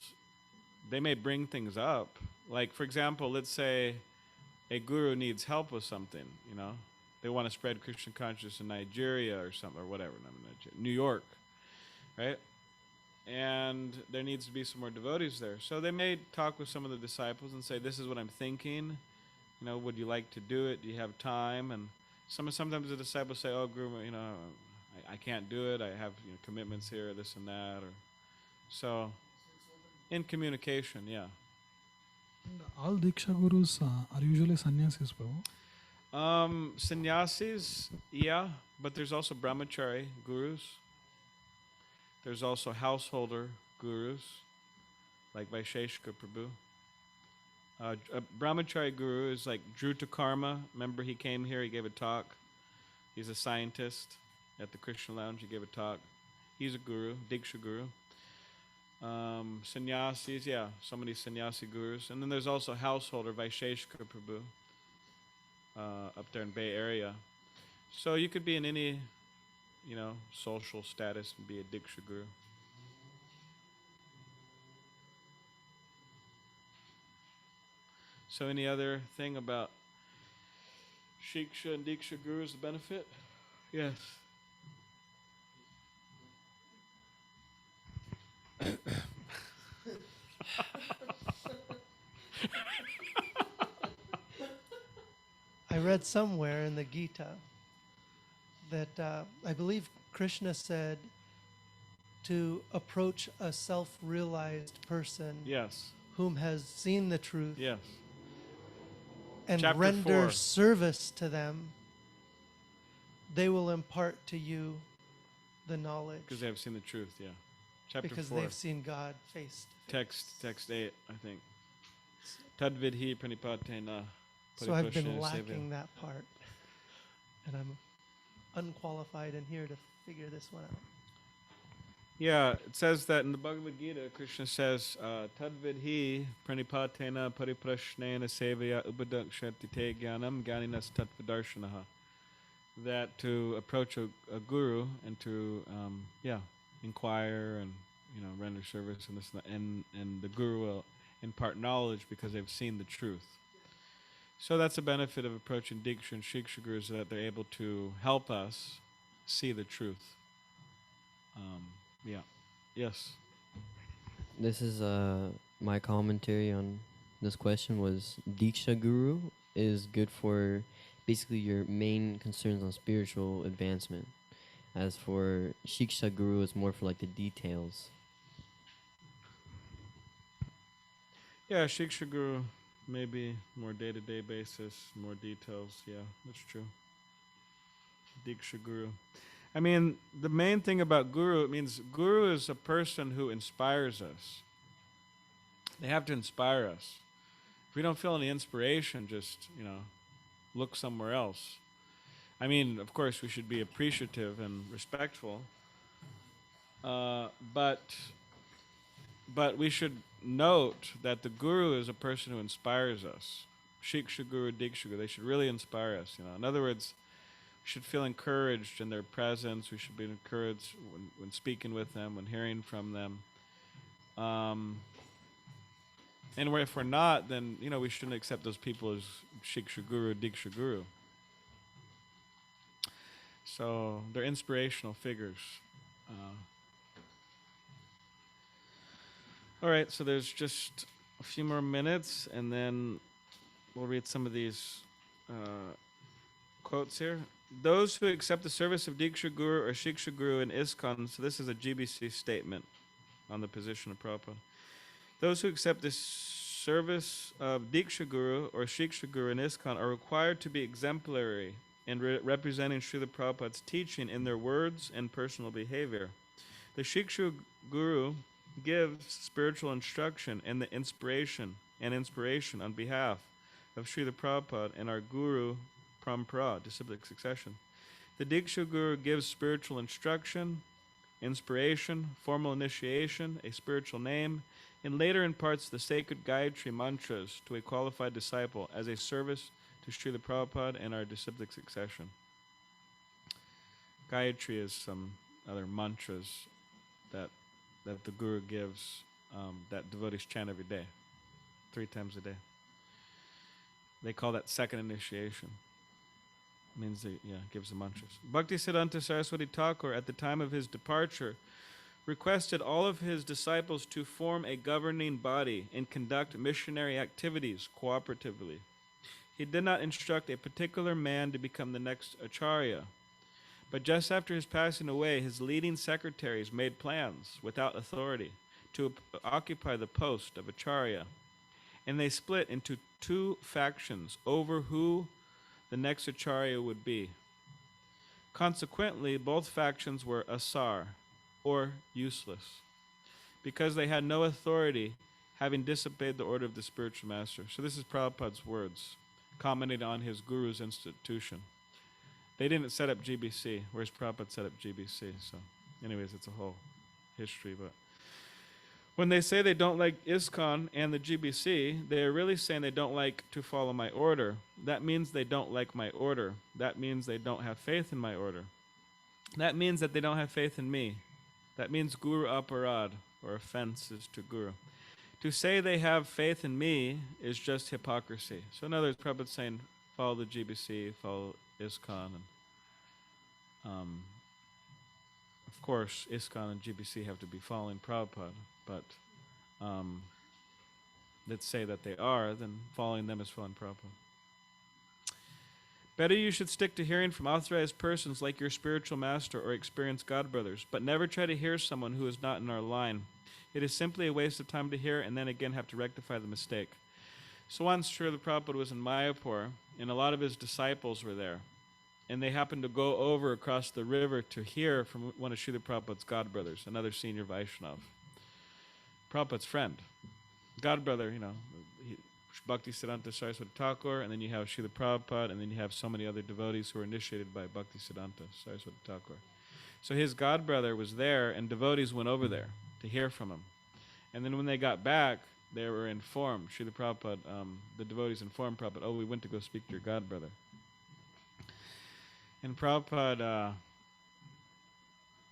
they may bring things up. Like, for example, let's say a guru needs help with something. You know, they want to spread Krishna consciousness in Nigeria or something, or whatever. Not Nigeria, New York, right? And there needs to be some more devotees there. So they may talk with some of the disciples and say, "This is what I'm thinking. You know, would you like to do it? Do you have time?" And sometimes the disciples say, "Oh, Guru, you know, I can't do it. I have commitments here, this and that." Or so in communication, yeah. And all Diksha Gurus are usually sannyasis, bro. Sannyasis, yeah, but there's also brahmachari gurus. There's also householder gurus, like Vaisheshika Prabhu. A brahmachari guru is like Dhruta Karma. Remember, he came here, he gave a talk. He's a scientist at the Krishna Lounge. He gave a talk. He's a guru, Diksha guru. Sannyasis, yeah, so many sannyasi gurus. And then there's also householder, Vaisheshika Prabhu, up there in Bay Area. So you could be in any, social status and be a Diksha guru. So any other thing about Shiksha and Diksha gurus, the benefit? Yes. I read somewhere in the Gita that I believe Krishna said to approach a self-realized person Yes. whom has seen the truth Yes. and Chapter render 4. service to them, they will impart to you the knowledge. Because they have seen the truth, yeah. Chapter because 4. they've seen God face to face. Text 8, I think. Tadvidhi pranipatena. So I've been pariprashena lacking sevya. that part. And I'm unqualified in here to figure this one out. Yeah, it says that in the Bhagavad Gita, Krishna says, Tadvidhi pranipatena pariprashnena sevya ubadakshati te jnanam jnaninas tattvadarshanaha. That to approach a guru and to, inquire and, render service and this and the guru will impart knowledge because they've seen the truth. So that's a benefit of approaching Diksha and Shiksha gurus, that they're able to help us see the truth. Yeah. Yes. This is my commentary on this question was Diksha Guru is good for basically your main concerns on spiritual advancement. As for Shiksha Guru, it's more for like the details. Yeah, Shiksha guru maybe more day-to-day basis, more details. Yeah, that's true. Diksha guru. I mean, the main thing about guru, it means guru is a person who inspires us. They have to inspire us. If we don't feel any inspiration, just, look somewhere else. I mean, of course, we should be appreciative and respectful, but we should note that the guru is a person who inspires us. Shiksha guru, Diksha guru, they should really inspire us. In other words, we should feel encouraged in their presence. We should be encouraged when speaking with them, when hearing from them. And if we're not, then we shouldn't accept those people as Shiksha guru, Diksha guru. So they're inspirational figures. All right, so there's just a few more minutes, and then we'll read some of these quotes here. Those who accept the service of Diksha Guru or Shiksha Guru in ISKCON, so this is a GBC statement on the position of Prabhupada. Those who accept the service of Diksha Guru or Shiksha Guru in ISKCON are required to be exemplary and representing Srila Prabhupada's teaching in their words and personal behavior. The Shiksha Guru gives spiritual instruction and the inspiration on behalf of Srila Prabhupada and our Guru Parampara, disciplic succession. The Diksha Guru gives spiritual instruction, inspiration, formal initiation, a spiritual name, and later imparts the sacred Gayatri mantras to a qualified disciple as a service to Srila Prabhupada and our disciplic succession. Gayatri is some other mantras that the Guru gives, that devotees chant every day, 3 times a day. They call that second initiation. Means gives the mantras. Bhaktisiddhanta Saraswati Thakur, at the time of his departure, requested all of his disciples to form a governing body and conduct missionary activities cooperatively. He did not instruct a particular man to become the next Acharya, but just after his passing away, his leading secretaries made plans without authority to occupy the post of Acharya, and they split into 2 factions over who the next Acharya would be. Consequently, both factions were asar, or useless, because they had no authority, having disobeyed the order of the spiritual master. So this is Prabhupada's words, commenting on his guru's institution. They didn't set up GBC, whereas Prabhupada set up GBC. So anyways, it's a whole history. But when they say they don't like ISKCON and the GBC, they're really saying they don't like to follow my order. That means they don't like my order. That means they don't have faith in my order. That means that they don't have faith in me. That means Guru Aparad, or offenses to Guru. To say they have faith in me is just hypocrisy. So in other words, Prabhupada's saying, follow the GBC, follow ISKCON. And, of course, ISKCON and GBC have to be following Prabhupada, but let's say that they are, then following them is following Prabhupada. Better you should stick to hearing from authorized persons like your spiritual master or experienced godbrothers, but never try to hear someone who is not in our line. It is simply a waste of time to hear and then again have to rectify the mistake. So once Srila Prabhupada was in Mayapur, and a lot of his disciples were there, and they happened to go over across the river to hear from one of Srila Prabhupada's godbrothers, another senior Vaishnav, Prabhupada's friend. Godbrother, Bhaktisiddhanta Saraswati Thakur, and then you have Srila Prabhupada, and then you have so many other devotees who were initiated by Bhaktisiddhanta Saraswati Thakur. So his godbrother was there, and devotees went over there to hear from him. And then when they got back, they were informed, Srila Prabhupada, the devotees informed Prabhupada, oh, we went to go speak to your godbrother. And Prabhupada,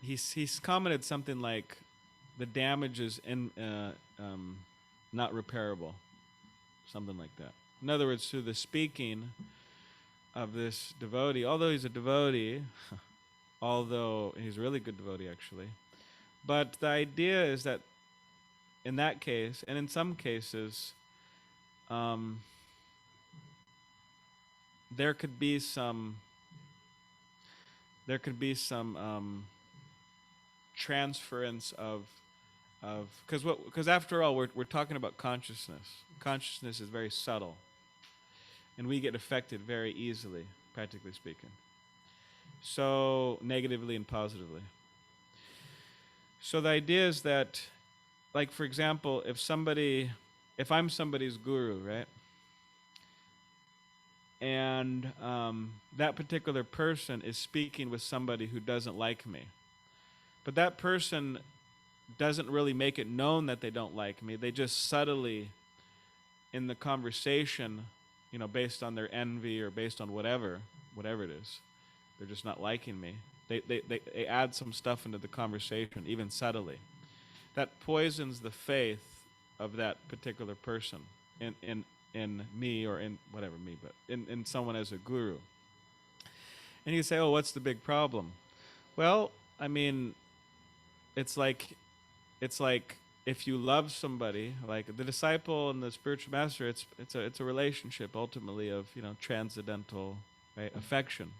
he's commented something like, the damage is not repairable, something like that. In other words, through the speaking of this devotee, although he's a devotee, although he's a really good devotee actually, but the idea is that in that case, and in some cases, there could be some transference of because after all we're talking about consciousness. Consciousness is very subtle, and we get affected very easily, practically speaking. So negatively and positively. So the idea is that, like for example, if I'm somebody's guru, right? And that particular person is speaking with somebody who doesn't like me. But that person doesn't really make it known that they don't like me. They just subtly, in the conversation, based on their envy or based on whatever it is, they're just not liking me. They add some stuff into the conversation, even subtly. That poisons the faith of that particular person in me, or in whatever me, but in someone as a guru. And you say, oh, what's the big problem? Well, I mean, it's like if you love somebody, like the disciple and the spiritual master, it's a relationship ultimately of transcendental, right, affection.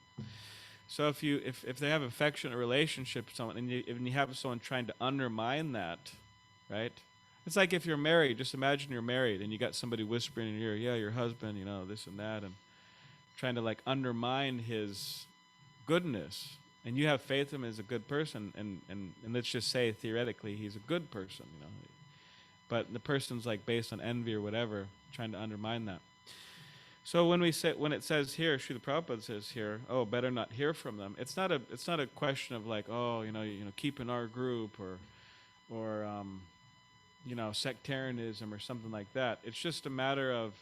So if they have affectionate relationship with someone, and you have someone trying to undermine that, right? It's like if you're married. Just imagine you're married and you got somebody whispering in your ear, yeah, your husband, this and that, and trying to like undermine his goodness, and you have faith in him as a good person, and let's just say theoretically he's a good person, you know, but the person's like based on envy or whatever, trying to undermine that. So when it says here, Srila Prabhupada says here, oh, better not hear from them. It's not a question of like, oh, keep in our group or sectarianism or something like that. It's just a matter of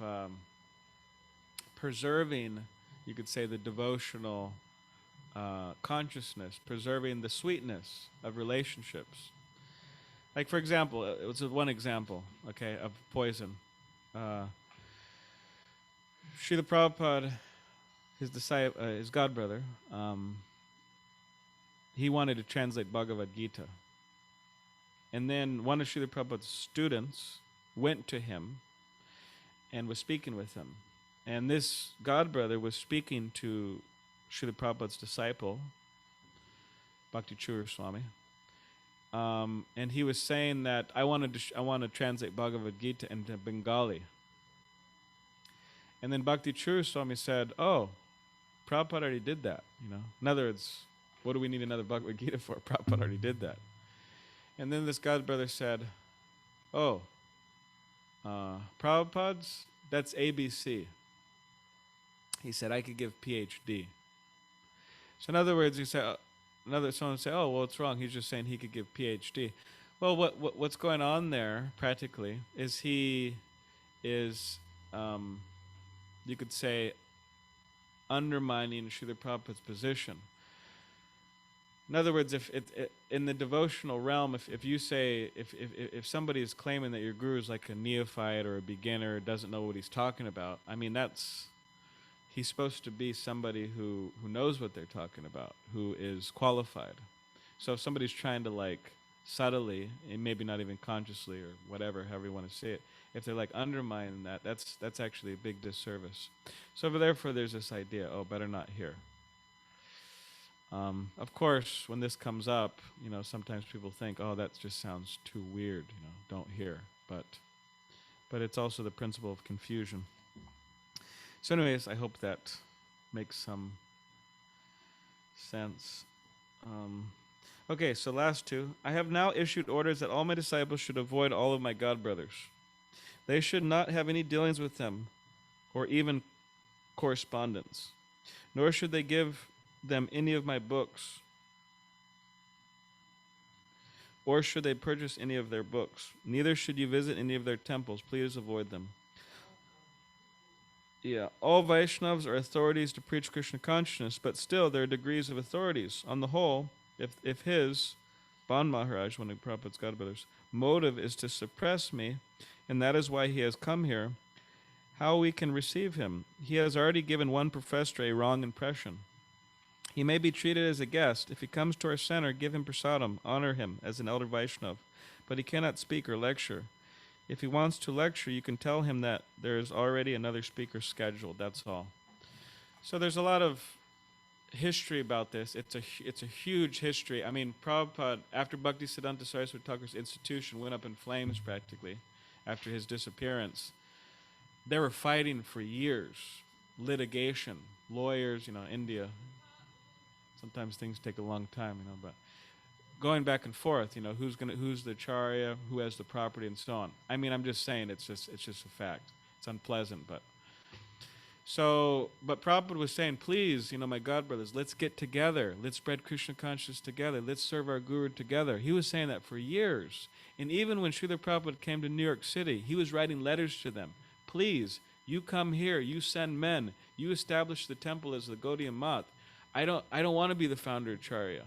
preserving, you could say, the devotional consciousness, preserving the sweetness of relationships. Like, for example, it was one example, okay, of poison. Srila Prabhupada, his disciple, his godbrother, he wanted to translate Bhagavad Gita. And then one of Srila Prabhupada's students went to him and was speaking with him. And this godbrother was speaking to Srila Prabhupada's disciple, Bhakti Chura Swami. And he was saying that I want to translate Bhagavad Gita into Bengali. And then Bhakti Chura Swami said, oh, Prabhupada already did that. In other words, what do we need another Bhagavad Gita for? Prabhupada already did that. And then this godbrother said, oh, Prabhupada's, that's ABC. He said, I could give PhD. So in other words, he said, someone say, oh, well, what's wrong? He's just saying he could give PhD. Well, what's going on there practically is he is, you could say, undermining Srila Prabhupada's position. In other words, if in the devotional realm, if you say, if somebody is claiming that your guru is like a neophyte or a beginner, doesn't know what he's talking about, I mean, he's supposed to be somebody who knows what they're talking about, who is qualified. So if somebody's trying to like subtly, and maybe not even consciously or whatever, however you want to say it, if they're like undermining that, that's actually a big disservice. So therefore there's this idea, oh, better not hear. Of course, when this comes up, sometimes people think, oh, that just sounds too weird, don't hear. But it's also the principle of confusion. So anyways, I hope that makes some sense. Okay, so last two. I have now issued orders that all my disciples should avoid all of my godbrothers. They should not have any dealings with them or even correspondence, nor should they give them any of my books, or should they purchase any of their books. Neither should you visit any of their temples. Please avoid them. Yeah, all Vaishnavas are authorities to preach Krishna consciousness, but still there are degrees of authorities. On the whole, if his, Ban Maharaj, one of Prabhupada's godbrothers, motive is to suppress me, and that is why he has come here, how we can receive him? He has already given one professor a wrong impression. He may be treated as a guest. If he comes to our center, give him prasadam, honor him as an elder Vaishnav, but he cannot speak or lecture. If he wants to lecture, you can tell him that there is already another speaker scheduled, that's all. So there's a lot of history about this. It's a huge history. I mean, Prabhupada, after Bhaktisiddhanta Saraswati Thakur's institution went up in flames practically, after his disappearance, they were fighting for years. Litigation, lawyers, India. Sometimes things take a long time, but going back and forth, who's the Acharya, who has the property, and so on. I mean, I'm just saying it's just a fact. It's unpleasant, but Prabhupada was saying, please, my godbrothers, let's get together. Let's spread Krishna consciousness together. Let's serve our guru together. He was saying that for years. And even when Srila Prabhupada came to New York City, he was writing letters to them. Please, you come here. You send men. You establish the temple as the Gaudiya Math. I don't want to be the founder of Acharya.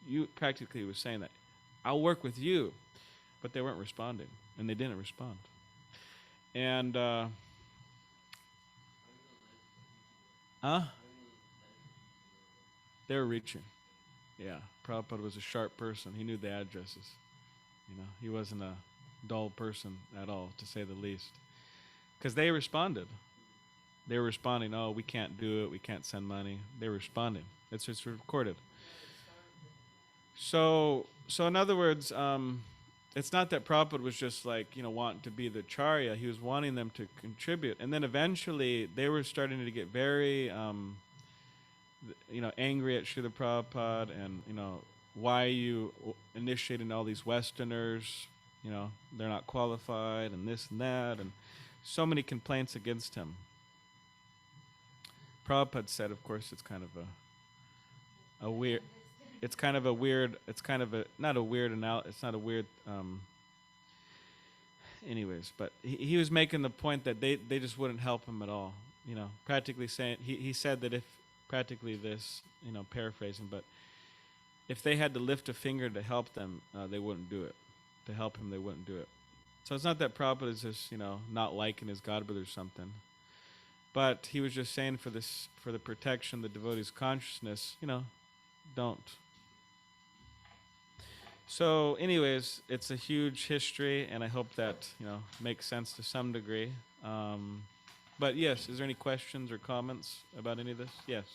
You practically was saying that. I'll work with you. But they weren't responding. And they didn't respond. And, they were reaching. Yeah. Prabhupada was a sharp person. He knew the addresses. He wasn't a dull person at all, to say the least. Because they responded. They were responding, oh, we can't do it, we can't send money. They were responding. It's recorded. So in other words, it's not that Prabhupada was just like, wanting to be the Acharya. He was wanting them to contribute. And then eventually they were starting to get very, angry at Srila Prabhupada and, why are you initiating all these Westerners? They're not qualified and this and that. And so many complaints against him. Prabhupada said, of course, it's kind of a weird, it's kind of a weird, it's kind of a, not a weird, it's not a weird, anyways, but he was making the point that they just wouldn't help him at all. Practically saying, he said that if, practically this, paraphrasing, but if they had to lift a finger to help them, they wouldn't do it. To help him, they wouldn't do it. So it's not that Prabhupada is just, not liking his Godbrother or something. But he was just saying for the protection of the devotee's consciousness, don't. So anyways, it's a huge history, and I hope that, makes sense to some degree. But yes, is there any questions or comments about any of this? Yes.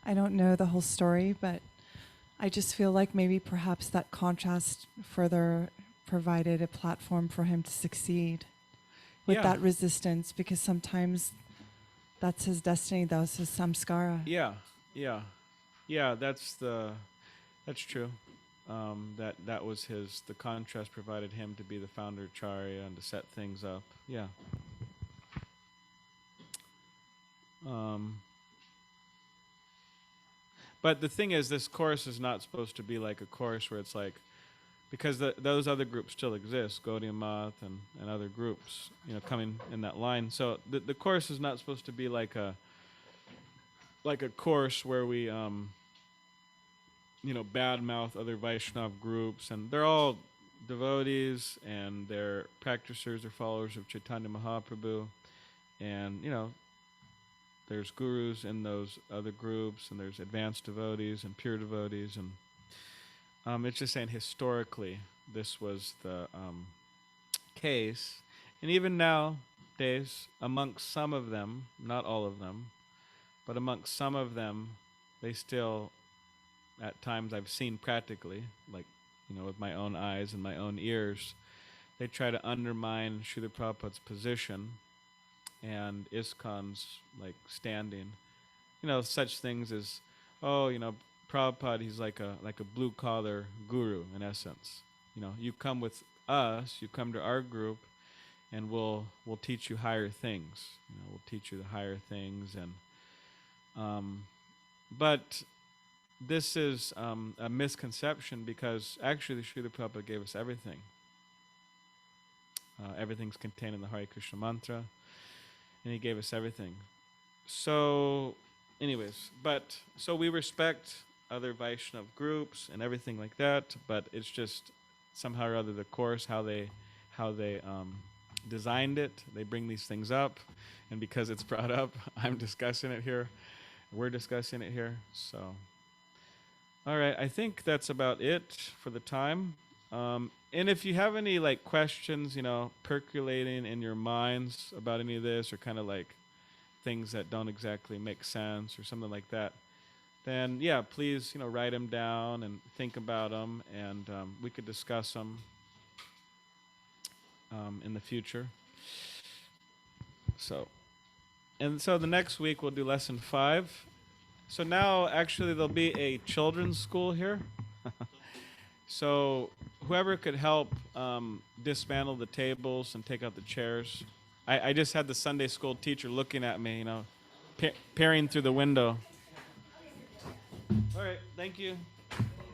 I don't know the whole story, but I just feel like maybe perhaps that contrast further provided a platform for him to succeed with Yeah. that resistance, because sometimes that's his destiny, that's his samskara. Yeah. That's true. That was the contrast provided him to be the founder Acharya and to set things up. Yeah. But the thing is, this course is not supposed to be like a course where it's like, because those other groups still exist, Gaudiya Math and other groups, coming in that line. So the course is not supposed to be like a course where we, badmouth other Vaishnava groups, and they're all devotees and they're practitioners or followers of Chaitanya Mahaprabhu, and there's gurus in those other groups, and there's advanced devotees and pure devotees, and it's just saying historically this was the case, and even nowadays amongst some of them, not all of them, but amongst some of them, they still, at times I've seen practically, like, with my own eyes and my own ears, they try to undermine Srila Prabhupada's position and ISKCON's like standing. Such things as, Prabhupada, he's like a blue collar guru in essence. You come with us, you come to our group, and we'll teach you higher things. We'll teach you the higher things, and but this is a misconception, because actually Srila Prabhupada gave us everything. Everything's contained in the Hare Krishna mantra, and he gave us everything. So, anyways, so we respect other Vaishnava groups and everything like that, but it's just somehow or other the course, how they designed it. They bring these things up, and because it's brought up, I'm discussing it here. We're discussing it here. So, all right, I think that's about it for the time. And if you have any like questions, percolating in your minds about any of this, or kind of like things that don't exactly make sense or something like that, then yeah, please, write them down and think about them, and we could discuss them in the future. So the next week we'll do lesson 5. So now actually there'll be a children's school here. So whoever could help dismantle the tables and take out the chairs. I just had the Sunday school teacher looking at me, peering through the window. All right, thank you.